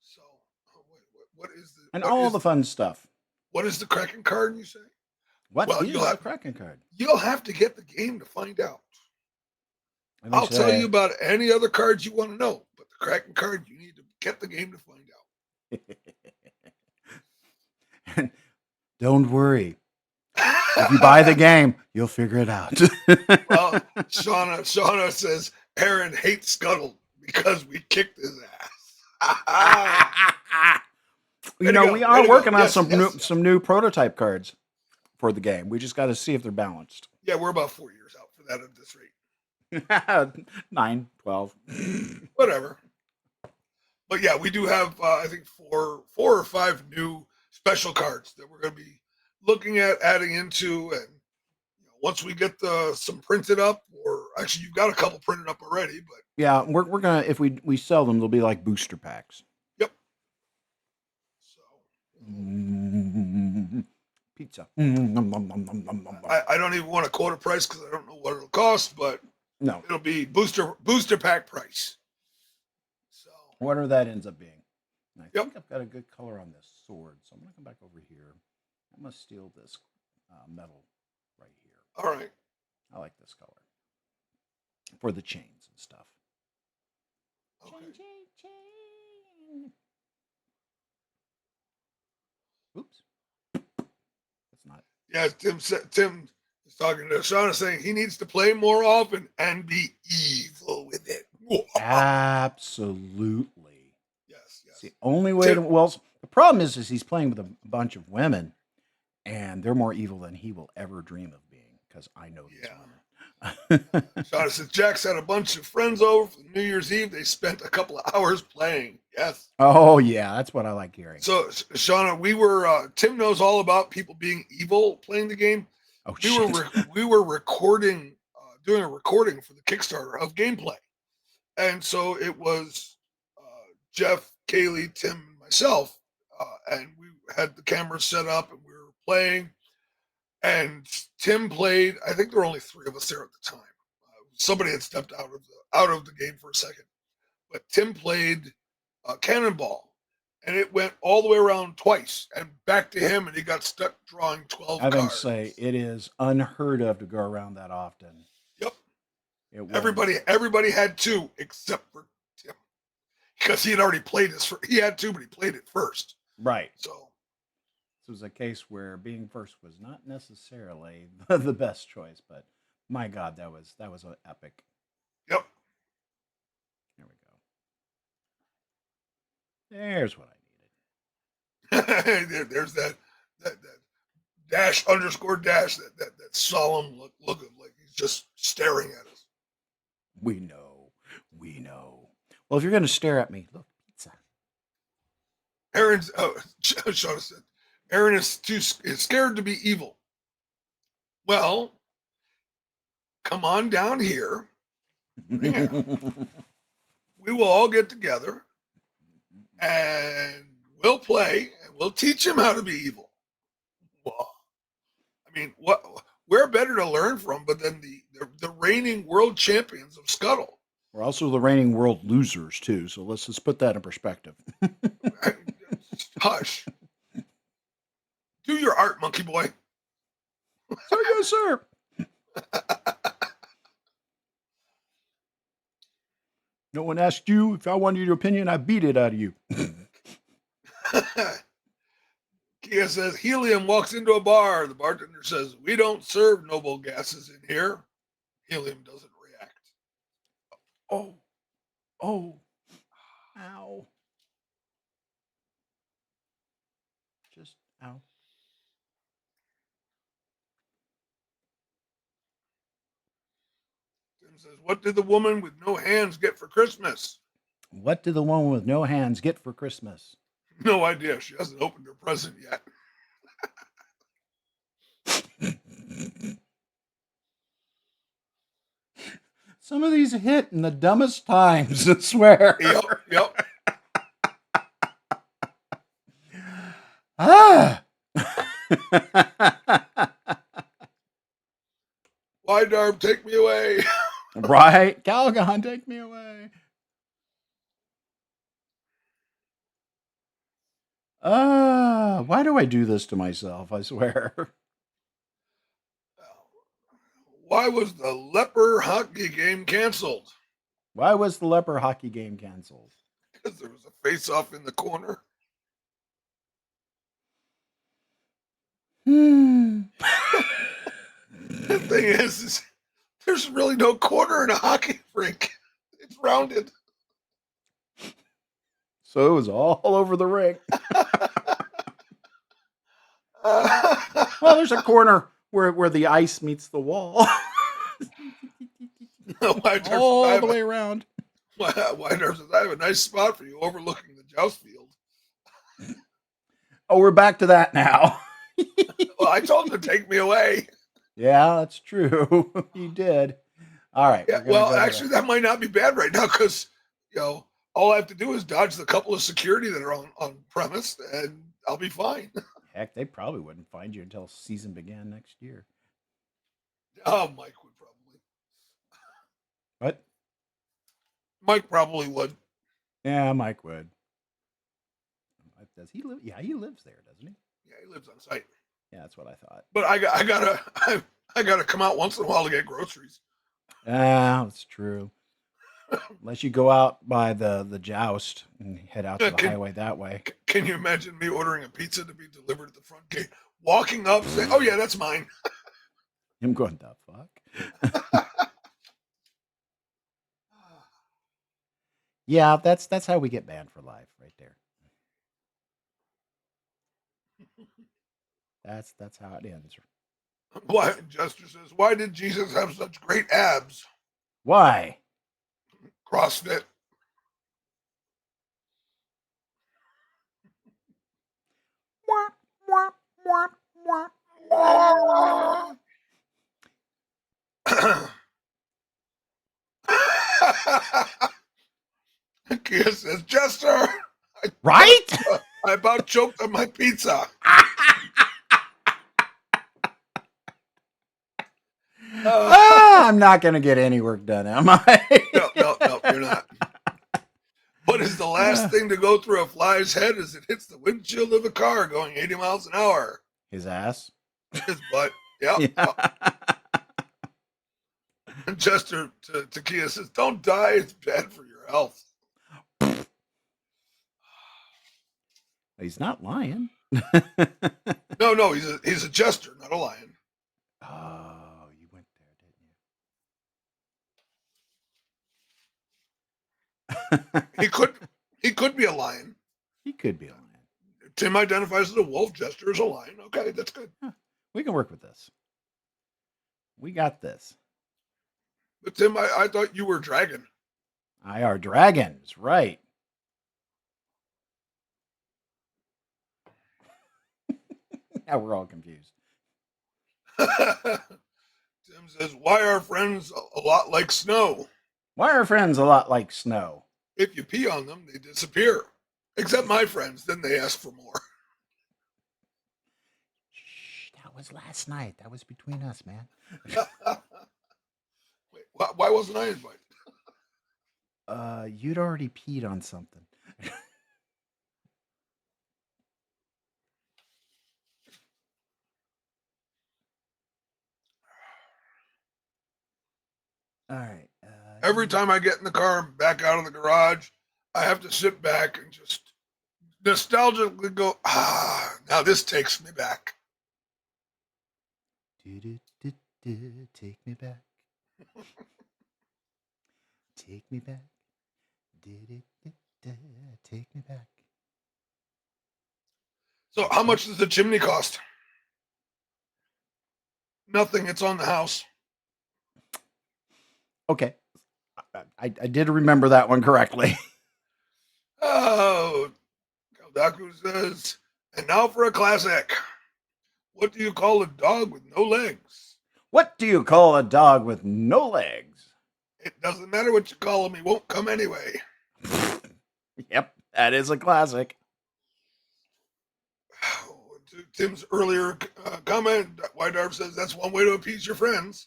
So, what is the... And all the fun stuff. What is the Kraken card, you say? What is the Kraken card? You'll have to get the game to find out. I'll tell you about any other cards you want to know, but the Kraken card, you need to get the game to find out. Don't worry. If you buy the game, you'll figure it out. Well, Shauna says Aaron hates Scuttled because we kicked his ass. You know, we are working on Yes, some new prototype cards for the game. We just got to see if they're balanced. Yeah, we're about 4 years out for that at this rate. 9, 12. Whatever. But yeah, we do have I think four or five new special cards that we're going to be looking at adding into, and once we get some printed up, or actually you've got a couple printed up already, but yeah, we're gonna, if we sell them, they'll be like booster packs. Yep. So pizza. I don't even want to quote a price because I don't know what it'll cost, but no, it'll be booster pack price. So whatever that ends up being. And I Yep. think I've got a good color on this sword, so I'm gonna come back over here. I'm gonna steal this metal right here. All right. I like this color for the chains and stuff. Okay. Chain. Oops. That's not. Yeah, Tim is talking to Sean, is saying he needs to play more often and be evil with it. Absolutely. Yes. It's the only way to. Well, the problem is he's playing with a bunch of women, and they're more evil than he will ever dream of being. Because I know these women. Sean says Jack's had a bunch of friends over for New Year's Eve. They spent a couple of hours playing. Yes. Oh yeah, that's what I like hearing. So Shauna, we were Tim knows all about people being evil playing the game. Oh, we were recording, doing a recording for the Kickstarter of gameplay, and so it was Jeff, Kaylee, Tim, and myself, and we had the cameras set up and we were playing. And Tim played. I think there were only three of us there at the time. Somebody had stepped out of the game for a second, but Tim played Cannonball, and it went all the way around twice and back to him, and he got stuck drawing 12 cards. I think say it is unheard of to go around that often. Yep. Everybody had two except for Tim, because he had already played his. He had two, but he played it first. Right. So this was a case where being first was not necessarily the best choice, but my God, that was an epic. Yep. There we go. There's what I needed. There's that dash underscore dash, that solemn look of like he's just staring at us. We know. Well, if you're going to stare at me, look, pizza. Sean said, Aaron is scared to be evil. Well, come on down here. Yeah. We will all get together and we'll play and we'll teach him how to be evil. Well, I mean, we're better to learn from, but then the reigning world champions of Scuttle. We're also the reigning world losers too, so let's just put that in perspective. Hush. Do your art, monkey boy. So yes, sir. No one asked you. If I wanted your opinion, I beat it out of you. Kia says, Helium walks into a bar. The bartender says, we don't serve noble gases in here. Helium doesn't react. Oh. Ow. Just ow. Tim says, what did the woman with no hands get for Christmas? What did the woman with no hands get for Christmas? No idea. She hasn't opened her present yet. Some of these hit in the dumbest times, I swear. Yep. Why, Darb, take me away. Right? Calgon, take me away. Why do I do this to myself? I swear. Why was the leper hockey game canceled? Why was the leper hockey game canceled? Because there was a face-off in the corner. The thing is there's really no corner in a hockey rink. It's rounded. So it was all over the ring. Well, there's a corner where the ice meets the wall. All the way around. White Dwarf says, I have a nice spot for you overlooking the joust field. Oh, we're back to that now. Well, I told him to take me away. Yeah, that's true. You did. All right. Yeah, well, actually, that might not be bad right now because, all I have to do is dodge the couple of security that are on premise, and I'll be fine. Heck, they probably wouldn't find you until season began next year. Oh, Mike would probably. What? Mike probably would. Yeah, Mike would. Does he live? Yeah, he lives there, doesn't he? Yeah, he lives on site. Yeah, that's what I thought. But I gotta come out once in a while to get groceries. That's true. Unless you go out by the joust and head out to the highway that way. Can you imagine me ordering a pizza to be delivered at the front gate, walking up, saying, "Oh yeah, that's mine." I'm going, the fuck. Yeah, that's how we get banned for life, right there. That's how it ends. Why? Jester says, "Why did Jesus have such great abs?" Why? CrossFit. Kia says, Jester, right? I about choked on my pizza. I'm not going to get any work done, am I? No, you're not. What is the last thing to go through a fly's head as it hits the windshield of a car going 80 miles an hour? His ass? His butt. Yep. Yeah. And Chester to Kia says, don't die. It's bad for your health. He's not lying. No, he's a jester, not a lion. Oh, you went there, didn't you? He could be a lion. He could be a lion. Tim identifies as a wolf. Jester is a lion. Okay, that's good. We can work with this. We got this. But Tim, I thought you were dragon. I are dragons, right? Now we're all confused. Tim says, why are friends a lot like snow? Why are friends a lot like snow? If you pee on them, they disappear. Except my friends, then they ask for more. Shh, that was last night. That was between us, man. Wait, why wasn't I invited? You'd already peed on something. All right. Every time I get in the car and back out of the garage, I have to sit back and just nostalgically go, now this takes me back. Take me back. Take me back. Take me back. So how much does the chimney cost? Nothing. It's on the house. Okay. I did remember that one correctly. Oh, Kaldaku says, and now for a classic. What do you call a dog with no legs? What do you call a dog with no legs? It doesn't matter what you call him. He won't come anyway. Yep, that is a classic. To Tim's earlier comment, White Dwarf says that's one way to appease your friends.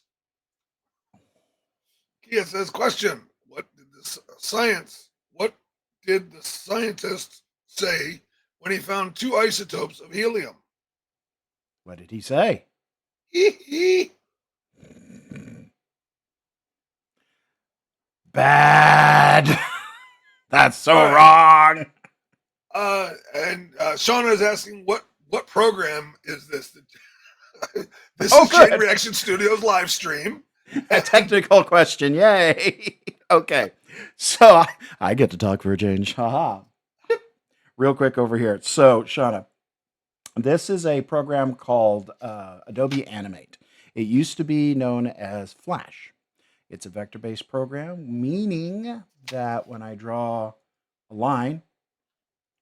Kia says, question, what did the scientist say when he found two isotopes of helium? What did he say? Bad. That's so wrong. And Shauna is asking, what program is this? This is good. Chain Reaction Studios live stream. A technical question. Yay. Okay. So I get to talk for a change. Haha. real quick over here. So, Shauna, this is a program called Adobe Animate. It used to be known as Flash. It's a vector-based program, meaning that when I draw a line,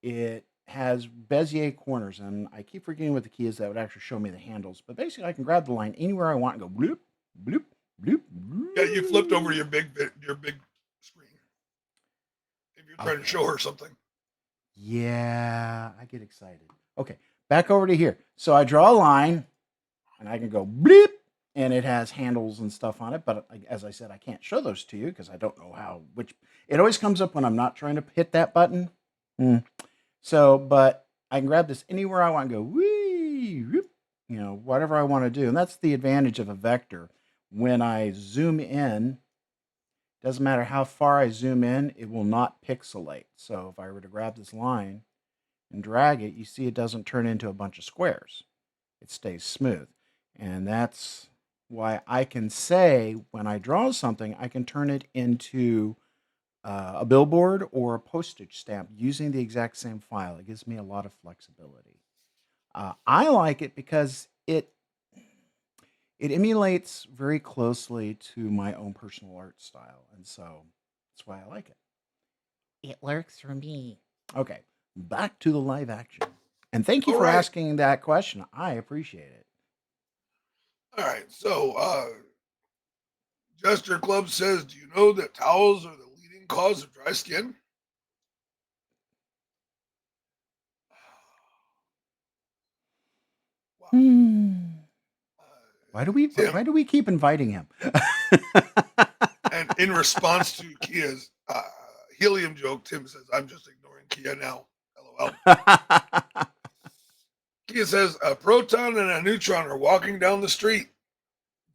it has Bezier corners, and I keep forgetting what the key is that would actually show me the handles. But basically, I can grab the line anywhere I want and go bloop, bloop, bloop, bloop. Yeah, you flipped over your big screen. If you're trying to Okay. show her something. Yeah, I get excited. Okay, back over to here. So I draw a line, and I can go bleep, and it has handles and stuff on it. But as I said, I can't show those to you because I don't know which. It always comes up when I'm not trying to hit that button. So, but I can grab this anywhere I want and go wee, whoop, whatever I want to do. And that's the advantage of a vector. When I zoom in, doesn't matter how far I zoom in, it will not pixelate. So if I were to grab this line and drag it, you see it doesn't turn into a bunch of squares. It stays smooth. And that's why I can say when I draw something, I can turn it into a billboard or a postage stamp using the exact same file. It gives me a lot of flexibility. I like it because it emulates very closely to my own personal art style, and so that's why I like it. It works for me. Okay, back to the live action. And thank you All for right. asking that question. I appreciate it. All right. So, Jester Club says, do you know that towels are the leading cause of dry skin? Wow. Why do we keep inviting him? And in response to Kia's helium joke, Tim says, I'm just ignoring Kia now. LOL. Kia says, a proton and a neutron are walking down the street.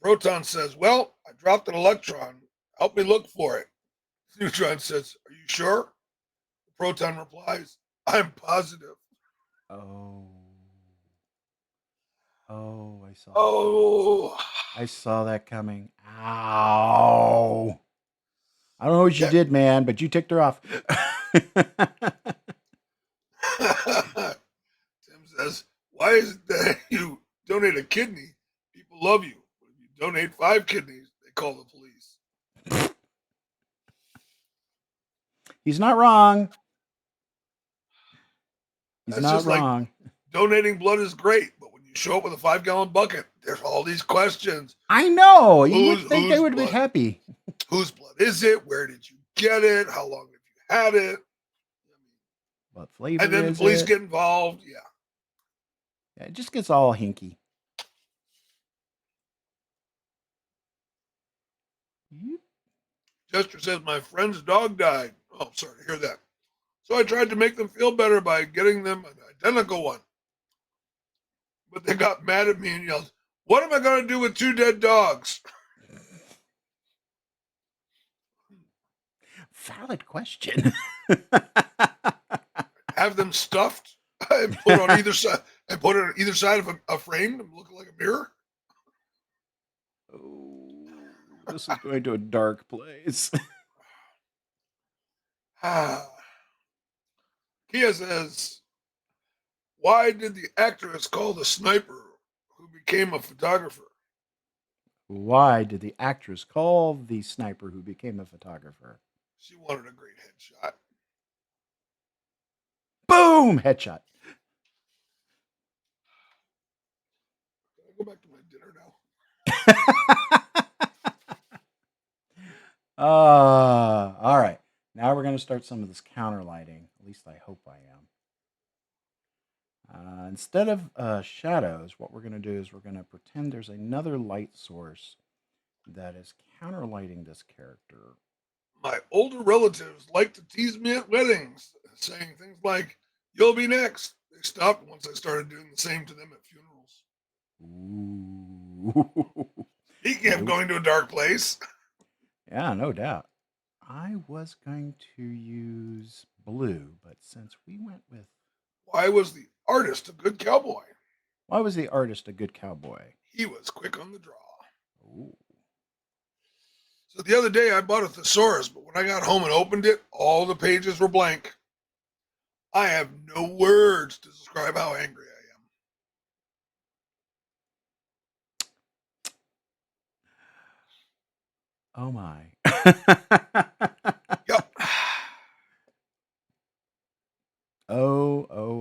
Proton says, well, I dropped an electron. Help me look for it. Neutron says, are you sure? The proton replies, I'm positive. Oh, I saw. Oh, I saw that coming. Ow. I don't know what you Yeah. did, man, but you ticked her off. Tim says, why is it that you donate a kidney, people love you? But if you donate 5 kidneys, they call the police. He's not wrong. He's That's not just like wrong. donating blood is great, but when you show up with a 5-gallon bucket, there's all these questions. I know. You would think they whose would be blood? happy. Whose blood is it? Where did you get it? How long have you had it? What flavor And then the is police it? get involved. Yeah. Yeah, it just gets all hinky. Jester says, my friend's dog died. Oh, sorry to hear that. So I tried to make them feel better by getting them an identical one. But they got mad at me and yelled, what am I going to do with 2 dead dogs? Valid question. Have them stuffed and put on either side and put it on either side of a frame to look like a mirror? Oh, this is going to a dark place. Kia says, why did the actress call the sniper who became a photographer? Why did the actress call the sniper who became a photographer? She wanted a great headshot. Boom! Headshot. Can I go back to my dinner now? All right. Now we're going to start some of this counter lighting. At least I hope I am. Instead of shadows, what we're going to do is we're going to pretend there's another light source that is counter lighting this character. My older relatives like to tease me at weddings, saying things like, you'll be next. They stopped once I started doing the same to them at funerals. Ooh. He kept going to a dark place. Yeah, no doubt. I was going to use blue, but since we went with... Why was the artist a good cowboy? Why was the artist a good cowboy? He was quick on the draw. Ooh. So the other day I bought a thesaurus, but when I got home and opened it, all the pages were blank. I have no words to describe how angry I am. Oh my. Yep. Oh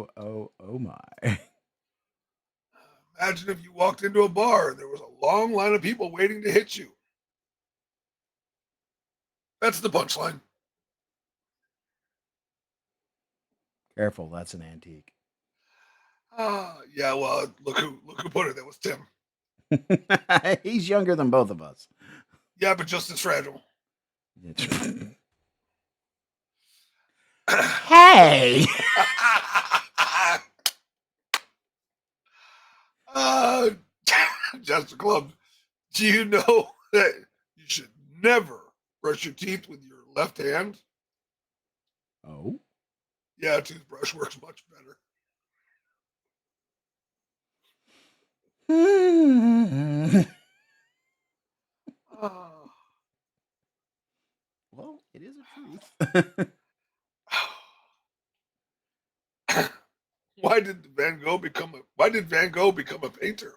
my. Imagine if you walked into a bar and there was a long line of people waiting to hit you. That's the punchline. Careful, that's an antique. Yeah, well, look who put it. That was Tim. He's younger than both of us. Yeah, but just as fragile. Hey! Jester Club, do you know that you should never brush your teeth with your left hand? Oh? Yeah, a toothbrush works much better. Oh. Well, it is a truth. Why did Van Gogh become a painter?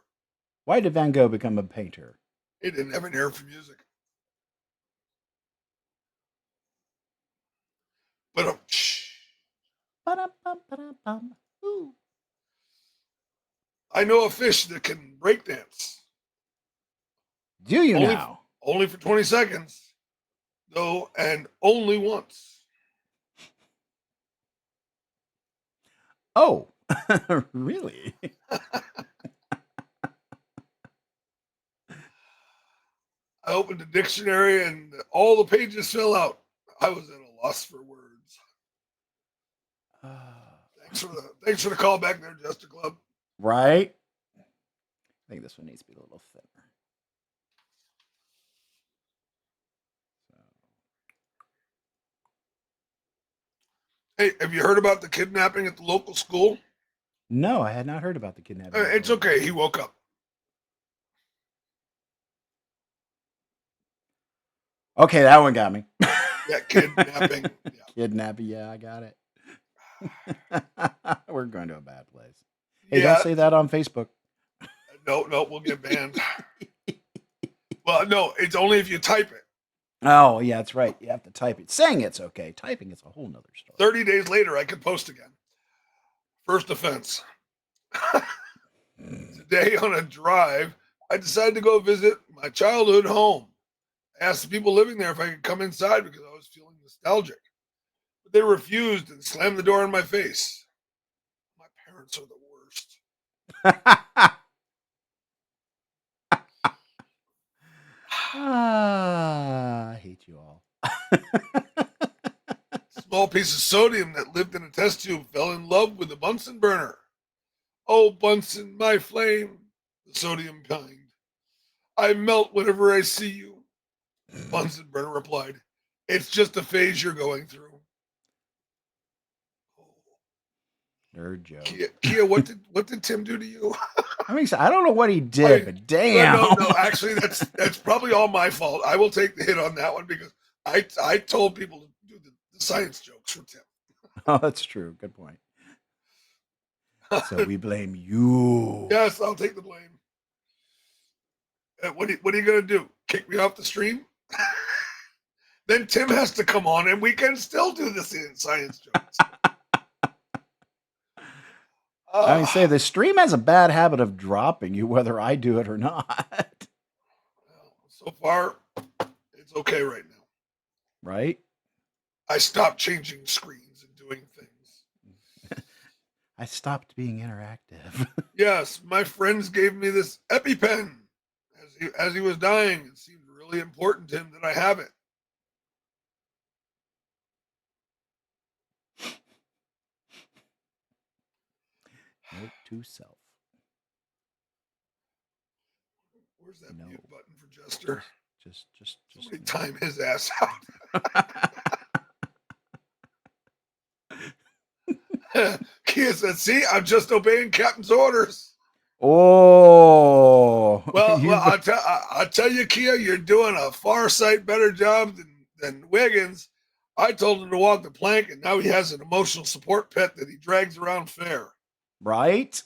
Why did Van Gogh become a painter? He didn't have an ear for music. But Ba-dum-bum-ba-dum-bum. Ooh. I know a fish that can break dance. Do you Only- now? Only for 20 seconds, though, and only once. Oh, really? I opened the dictionary and all the pages fell out. I was at a loss for words. Thanks for the call back there, Jester Club. Right? I think this one needs to be a little thinner. Hey, have you heard about the kidnapping at the local school? No, I had not heard about the kidnapping. It's okay. He woke up. Okay, that one got me. Yeah, kidnapping. Yeah. Kidnapping, yeah, I got it. We're going to a bad place. Hey, Yeah. don't say that on Facebook. No, we'll get banned. Well, no, it's only if you type it. Oh, yeah, that's right. You have to type it. Saying it's okay. Typing is a whole nother story. 30 days later, I could post again. First offense. Today on a drive, I decided to go visit my childhood home. I asked the people living there if I could come inside because I was feeling nostalgic. But they refused and slammed the door in my face. My parents are the worst. I hate you all. Small piece of sodium that lived in a test tube fell in love with a Bunsen burner. Oh, Bunsen, my flame, the sodium kind. I melt whenever I see you. Bunsen burner replied, it's just a phase you're going through. Nerd joke. Kia, what did Tim do to you? I mean, I don't know what he did, but damn. No, actually, that's probably all my fault. I will take the hit on that one because I told people to do the science jokes for Tim. Oh, that's true. Good point. So we blame you. Yes, I'll take the blame. What are you going to do? Kick me off the stream? Then Tim has to come on and we can still do the science jokes. I mean, say the stream has a bad habit of dropping you, whether I do it or not. So far, it's okay right now. Right? I stopped changing screens and doing things. I stopped being interactive. Yes, my friends gave me this EpiPen as he was dying. It seemed really important to him that I have it. Note to self. Where's that No. mute button for Jester? Just Somebody time his ass out. Kia said, see, I'm just obeying Captain's orders. Oh. Well, I'll tell you, Kia, you're doing a far sight better job than Wiggins. I told him to walk the plank, and now he has an emotional support pet that he drags around fair. Right?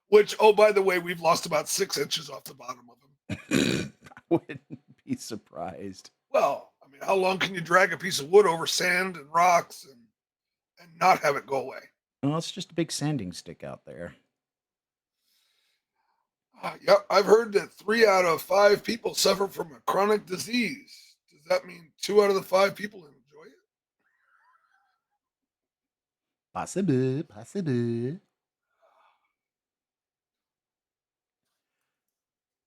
Which, oh, by the way, we've lost about 6 inches off the bottom of him. I wouldn't be surprised. Well, I mean, how long can you drag a piece of wood over sand and rocks and not have it go away? Well, it's just a big sanding stick out there. Yep, I've heard that 3 out of 5 people suffer from a chronic disease. Does that mean 2 out of the 5 people enjoy it? Possible, possible.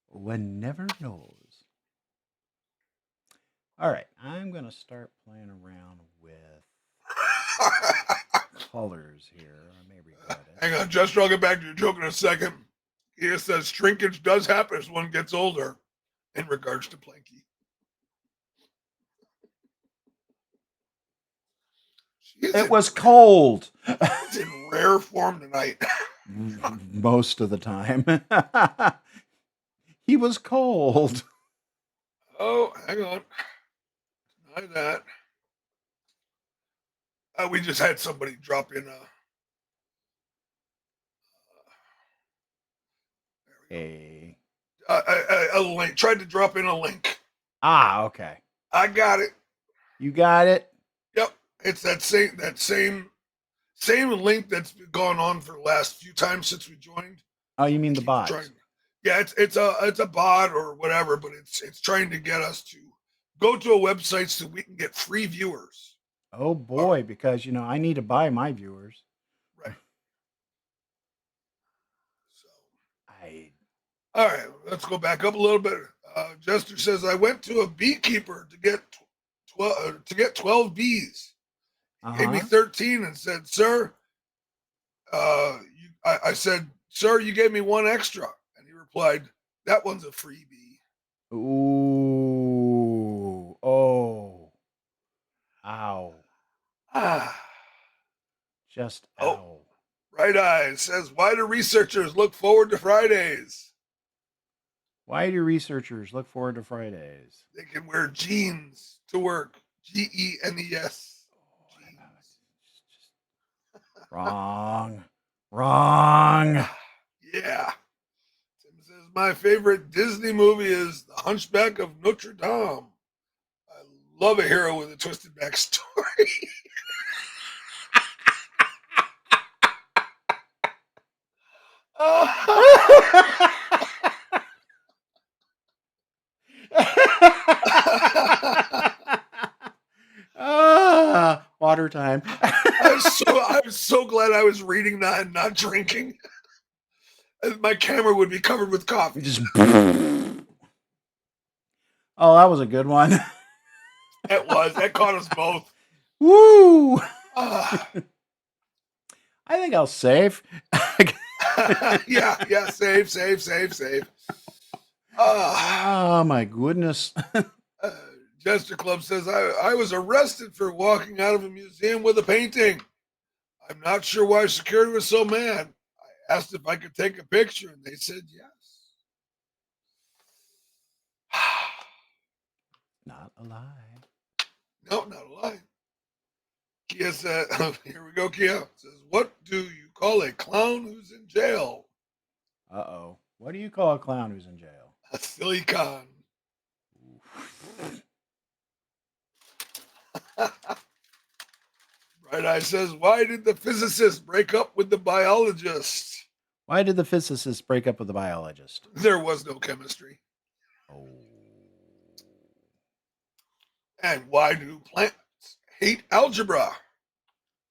One never knows. All right, I'm going to start playing around with colors here. I may regret it. Hang on, Jester, I'll get back to your joke in a second. He says shrinkage does happen as one gets older in regards to Planky. It was cold. It's in rare form tonight. Most of the time. He was cold. Oh, hang on. Deny that. We just had somebody drop in a link. Tried to drop in a link. Ah, okay. I got it. You got it? Yep. It's that same link that's been gone on for the last few times since we joined. Oh, you mean the bot? Yeah, it's a bot or whatever, but it's trying to get us to go to a website so we can get free viewers. Oh boy, because I need to buy my viewers. Right. So I all right, let's go back up a little bit. Jester says I went to a beekeeper to get 12 bees. He gave me 13 and said, "Sir, I said, sir, you gave me one extra." And he replied, "That one's a freebie." Ooh. Oh. Ow. Just ow. Right Eye says, why do researchers look forward to Fridays? Why do researchers look forward to Fridays? They can wear jeans to work. G-E-N-E-S. Wrong. Wrong. Yeah. Tim says, my favorite Disney movie is The Hunchback of Notre Dame. I love a hero with a twisted backstory. Water time. I'm so glad I was reading that and not drinking. My camera would be covered with coffee. Just. Oh, that was a good one. It was. That caught us both. Woo! I think I'll save. Yeah. Save. Oh my goodness. Jester Club says, I was arrested for walking out of a museum with a painting. I'm not sure why security was so mad. I asked if I could take a picture, and they said yes. Not a lie. No, not a lie. Kia said, here we go, Kia. Says, what do you call a clown who's in jail? Uh-oh. What do you call a clown who's in jail? A silly con. Bright Eye says, why did the physicist break up with the biologist? Why did the physicist break up with the biologist? There was no chemistry. Oh. And why do plants hate algebra?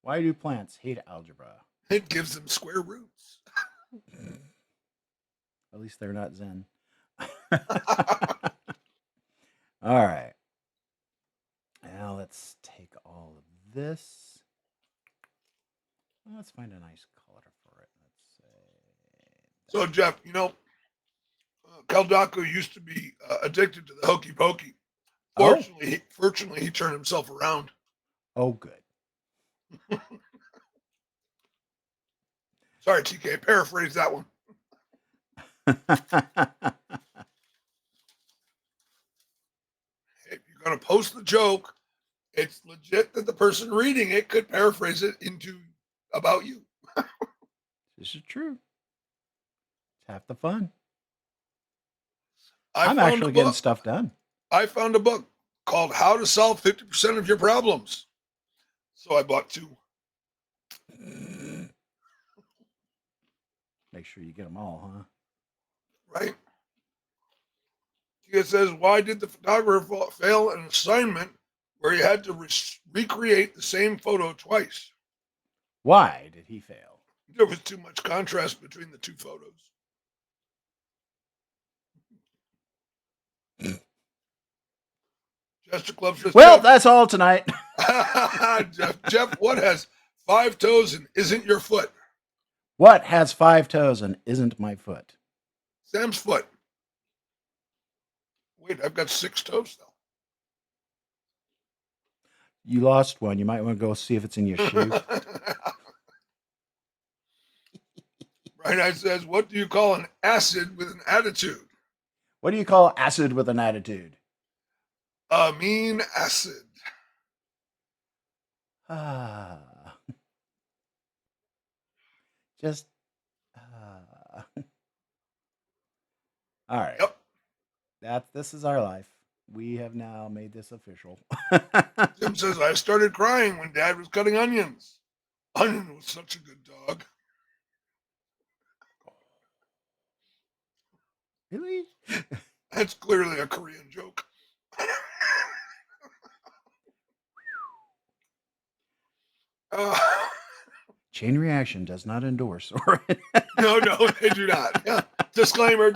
Why do plants hate algebra? It gives them square roots. At least they're not Zen. All right. Now let's take all of this. Let's find a nice color for it. Let's say. So, Jeff, Kaldaku used to be addicted to the hokey pokey. Fortunately, he turned himself around. Oh, good. Sorry, TK, paraphrase that one. If you're going to post the joke, It's legit that the person reading it could paraphrase it into about you. This is true. It's half the fun. I I'm found actually a getting book. stuff done. I found a book called How to Solve 50% of Your Problems. So I bought 2. Make sure you get them all, huh? Right? It says, why did the photographer fail an assignment where he had to recreate the same photo twice? Why did he fail? There was too much contrast between the 2 photos. Jester Club says, Well, that's all tonight. Jeff, what has 5 toes and isn't your foot? What has 5 toes and isn't my foot? Sam's foot. Wait, I've got 6 toes now. You lost one. You might want to go see if it's in your shoe. Bright Eye says, what do you call an acid with an attitude? What do you call acid with an attitude? Amine acid. Just. All right. Yep. This is our life. We have now made this official. Tim says, I started crying when Dad was cutting onions. Onion was such a good dog. Really? That's clearly a Korean joke. Chain Reaction does not endorse. Or No, they do not. Yeah. Disclaimer.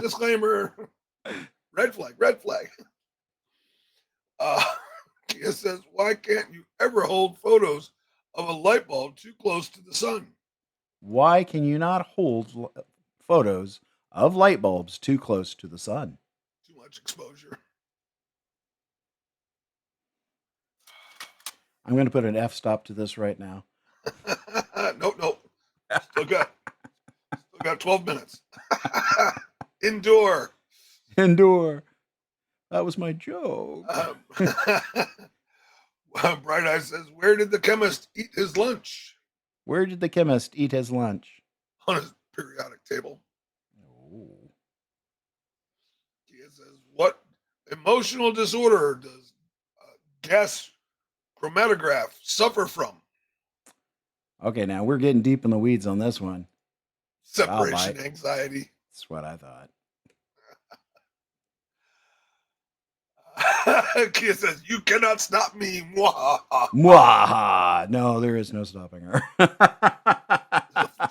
Red flag. Kia says, why can't you ever hold photos of a light bulb too close to the sun? Why can you not hold photos of light bulbs too close to the sun? Too much exposure. I'm going to put an f-stop to this right now. Nope. Still got 12 minutes. Endure. That was my joke. Bright Eye says, where did the chemist eat his lunch? Where did the chemist eat his lunch? On his periodic table. Oh. He says, what emotional disorder does gas chromatograph suffer from? Okay, now we're getting deep in the weeds on this one. Separation anxiety. That's what I thought. Kia says, you cannot stop me. Mwahaha. No, there is no stopping her.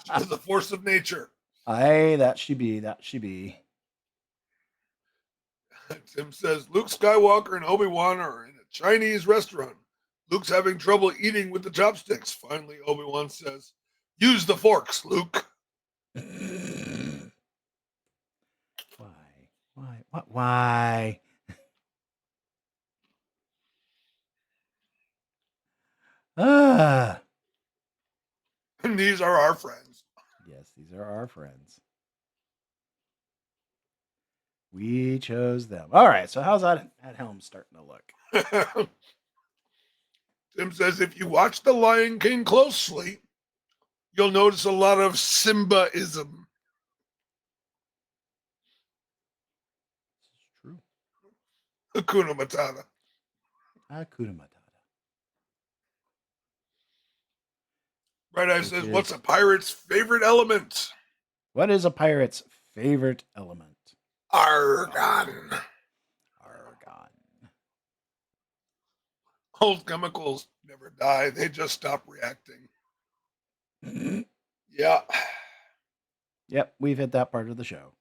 She's the force of nature. Aye, that she be. Tim says, Luke Skywalker and Obi-Wan are in a Chinese restaurant. Luke's having trouble eating with the chopsticks. Finally, Obi-Wan says, use the forks, Luke. Why? And these are our friends. Yes, these are our friends. We chose them. All right, so how's that helm starting to look? Tim says, if you watch The Lion King closely, you'll notice a lot of Simba-ism. This is true. Hakuna Matata. Hakuna Matata. Bright Eye says, what's a pirate's favorite element? What is a pirate's favorite element? Argon. Old chemicals never die. They just stop reacting. Yeah. Yep, we've hit that part of the show.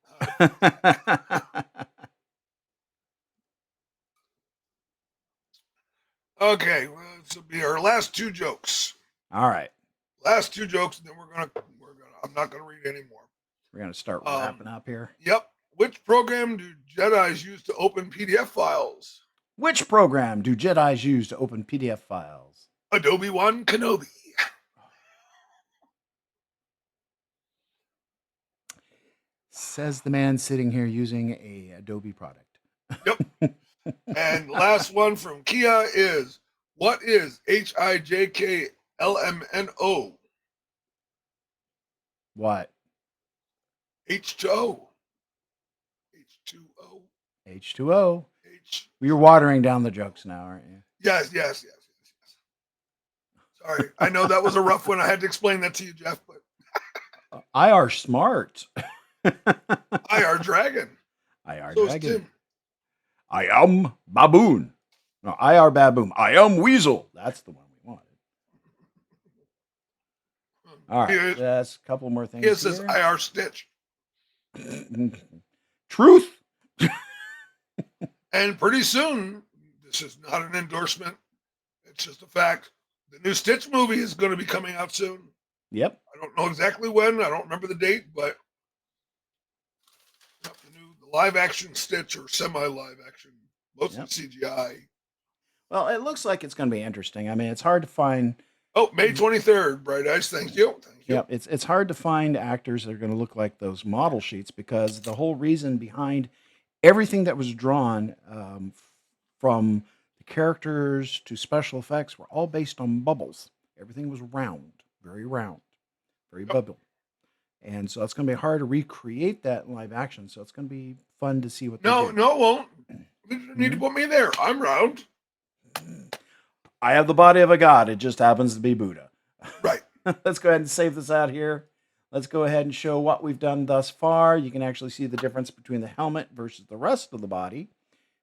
Okay, well, this will be our last 2 jokes. All right. Last 2 jokes, and then I'm not gonna read anymore. We're gonna start wrapping up here. Yep. Which program do Jedis use to open PDF files? Which program do Jedis use to open PDF files? Adobe One Kenobi. Says the man sitting here using a Adobe product. Yep. And last one from Kia is, What is HIJKLMNO? What? H2O. H2O. H2O. H. You're watering down the jokes now, aren't you? Yes. Sorry, I know that was a rough one. I had to explain that to you, Jeff. But I are smart. I are dragon. I are So is dragon. Tim. I am baboon. No, I are baboon. I am weasel. That's the one we wanted. All right, that's a couple more things. Here says I are Stitch. Truth. And pretty soon, this is not an endorsement. It's just a fact. The new Stitch movie is going to be coming out soon. Yep. I don't know exactly when. I don't remember the date, but the live action Stitch or semi live action, mostly CGI. Well, it looks like it's going to be interesting. I mean, it's hard to find. Oh, May 23rd, Bright Eyes. Thank you. Yeah, it's hard to find actors that are going to look like those model sheets because the whole reason behind everything that was drawn from the characters to special effects were all based on bubbles. Everything was round, very bubble. And so it's going to be hard to recreate that in live action. So it's going to be fun to see what they do. No, it won't. You need to put me there. I'm round. I have the body of a god. It just happens to be Buddha. Right. Let's go ahead and save this out here. Let's go ahead and show what we've done thus far. You can actually see the difference between the helmet versus the rest of the body.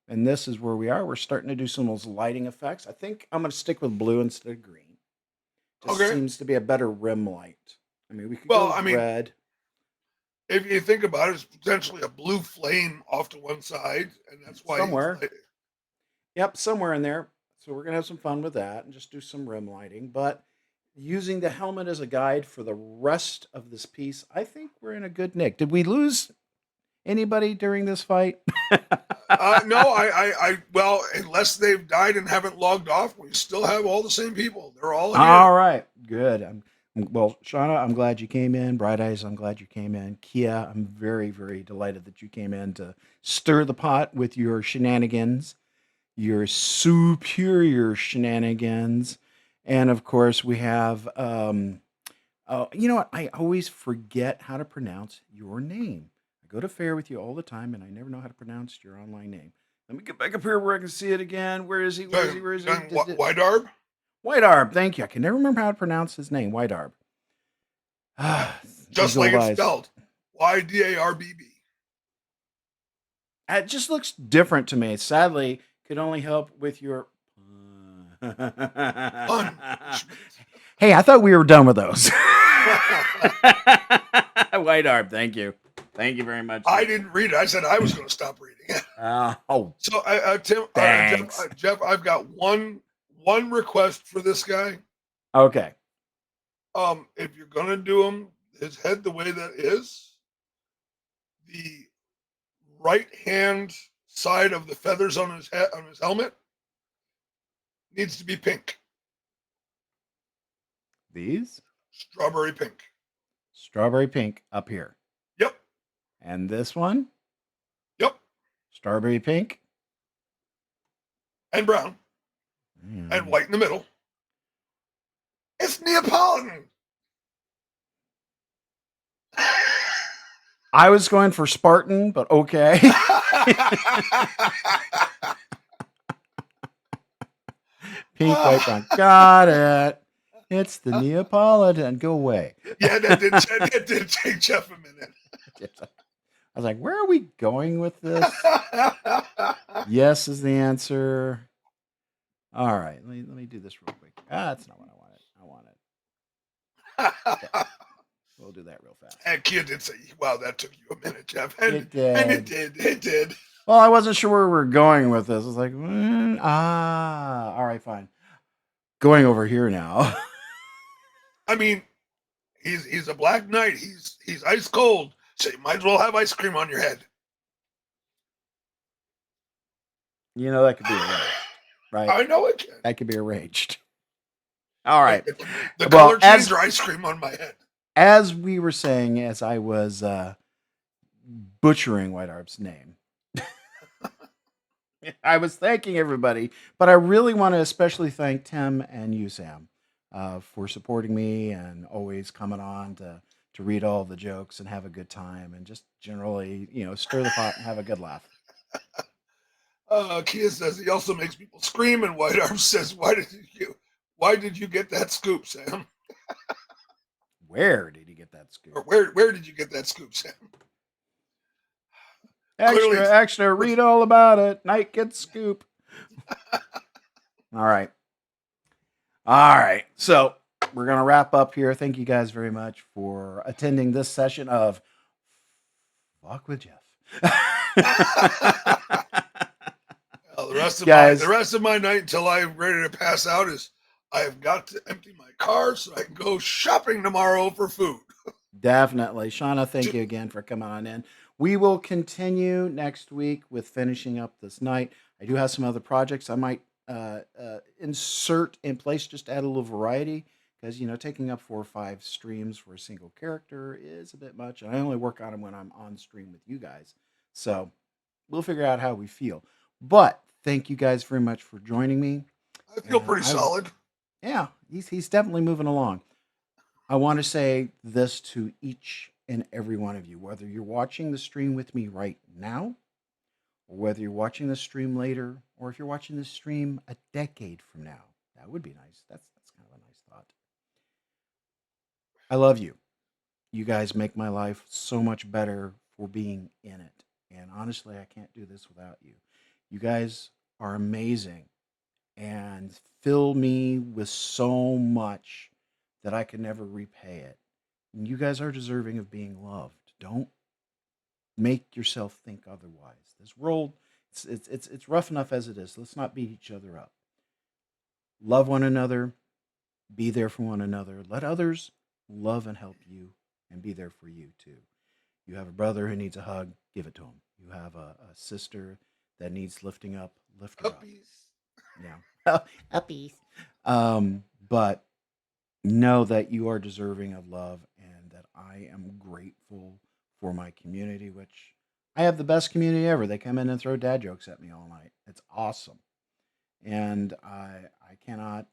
And this is where we are. We're starting to do some of those lighting effects. I think I'm going to stick with blue instead of green. Just seems to be a better rim light. I mean, we could go with red. If you think about it, it's potentially a blue flame off to one side. And that's why. Somewhere. Yep, somewhere in there. So we're going to have some fun with that and just do some rim lighting. But using the helmet as a guide for the rest of this piece, I think we're in a good nick. Did we lose anybody during this fight? No, well, unless they've died and haven't logged off, we still have all the same people. They're all here. All right, good. Well, Shauna, I'm glad you came in. Bright Eyes, I'm glad you came in. Kia, I'm very, very delighted that you came in to stir the pot with your shenanigans, your superior shenanigans. And of course, we have, you know what? I always forget how to pronounce your name. I go to fair with you all the time, and I never know how to pronounce your online name. Let me get back up here where I can see it again. Where is he? Where is he? White Arb? White Arb, thank you. I can never remember how to pronounce his name. White Arb. Just like it's spelled. YDARBB. It just looks different to me. Sadly, could only help with your Hey, I thought we were done with those. White Arb, thank you. Thank you very much. I didn't read it. I said I was going to stop reading it. So, Tim, Jeff, I've got one request for this guy. Okay. If you're going to do him, his head the way that is, the right hand side of the feathers on his head, on his helmet, needs to be pink. These? Strawberry pink. Strawberry pink up here. Yep. And this one? Yep. Strawberry pink. And brown. And white in the middle. It's Neapolitan. I was going for Spartan, but okay. Pink, white, brown. Got it. It's the Neapolitan. Go away. Yeah, that did take Jeff a minute. I was like, where are we going with this? Yes is the answer. All right. Let me do this real quick. That's not what I wanted. Okay. We'll do that real fast. And Kia did say, wow, that took you a minute, Jeff. And It did. And it did. Well, I wasn't sure where we were going with this. I was like, all right, fine. Going over here now. I mean, he's a black knight. He's ice cold. So you might as well have ice cream on your head. You know, that could be arranged, right? I know it can. That could be arranged. All right. The color changed ice cream on my head. As we were saying, as I was butchering White Arb's name, I was thanking everybody, but I really want to especially thank Tim and you, Sam, for supporting me and always coming on to read all the jokes and have a good time and just generally, stir the pot and have a good laugh. Kia says he also makes people scream, and White Arm says, "Why did you get that scoop, Sam? Where did he get that scoop? Or where did you get that scoop, Sam?" Extra, Clearly- extra, read all about it. Night gets scoop. All right. All right. So we're going to wrap up here. Thank you guys very much for attending this session of Fuck with Jeff. Well, the rest of my night until I'm ready to pass out is I have got to empty my car so I can go shopping tomorrow for food. Definitely. Shauna, thank you again for coming on in. We will continue next week with finishing up this night. I do have some other projects I might insert in place just to add a little variety because, taking up 4 or 5 streams for a single character is a bit much. And I only work on them when I'm on stream with you guys. So we'll figure out how we feel. But thank you guys very much for joining me. I feel pretty solid. Yeah, he's definitely moving along. I want to say this to each and every one of you, whether you're watching the stream with me right now, or whether you're watching the stream later, or if you're watching the stream a decade from now. That would be nice. That's kind of a nice thought. I love you. You guys make my life so much better for being in it. And honestly, I can't do this without you. You guys are amazing and fill me with so much that I can never repay it. And you guys are deserving of being loved. Don't make yourself think otherwise. This world, it's rough enough as it is. Let's not beat each other up. Love one another. Be there for one another. Let others love and help you and be there for you too. You have a brother who needs a hug, give it to him. You have a sister that needs lifting up, lift her up. Yeah. Uppies. But know that you are deserving of love and that I am grateful for my community, which I have the best community ever. They come in and throw dad jokes at me all night. It's awesome. And I cannot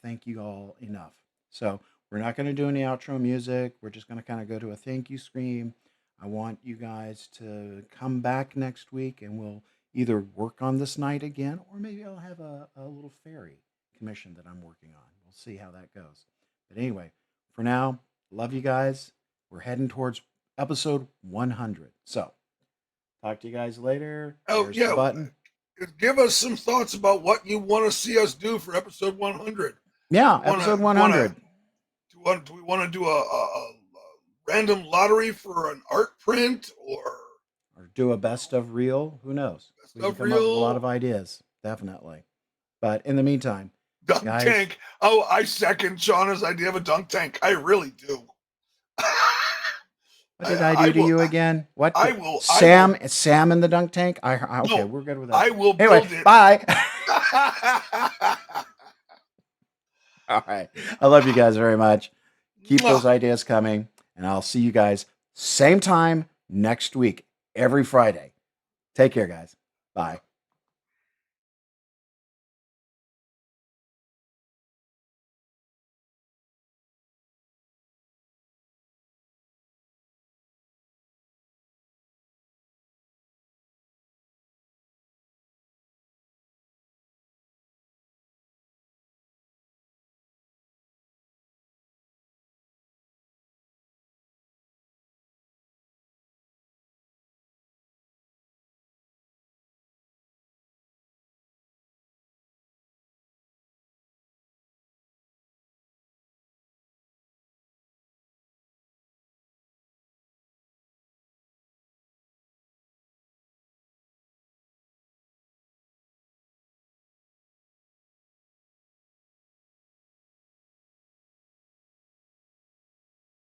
thank you all enough. So we're not going to do any outro music. We're just going to kind of go to a thank you scream. I want you guys to come back next week and we'll either work on this night again or maybe I'll have a little fairy commission that I'm working on. We'll see how that goes. But anyway, for now, love you guys. We're heading towards episode 100. So, talk to you guys later. Oh, There's yeah. the button. Give us some thoughts about what you want to see us do for episode 100. Yeah, episode 100. Do we want to do a random lottery for an art print or do a best of reel? Who knows? We can come up with a lot of ideas, definitely. But in the meantime, dunk guys, tank. Oh, I second Shauna's idea of a dunk tank. I really do. what did I do to you again? What? I will. Sam in the dunk tank? Okay, No, we're good with that. I will anyway, build it. Bye. All right. I love you guys very much. Keep those ideas coming, and I'll see you guys same time next week, every Friday. Take care, guys. Bye.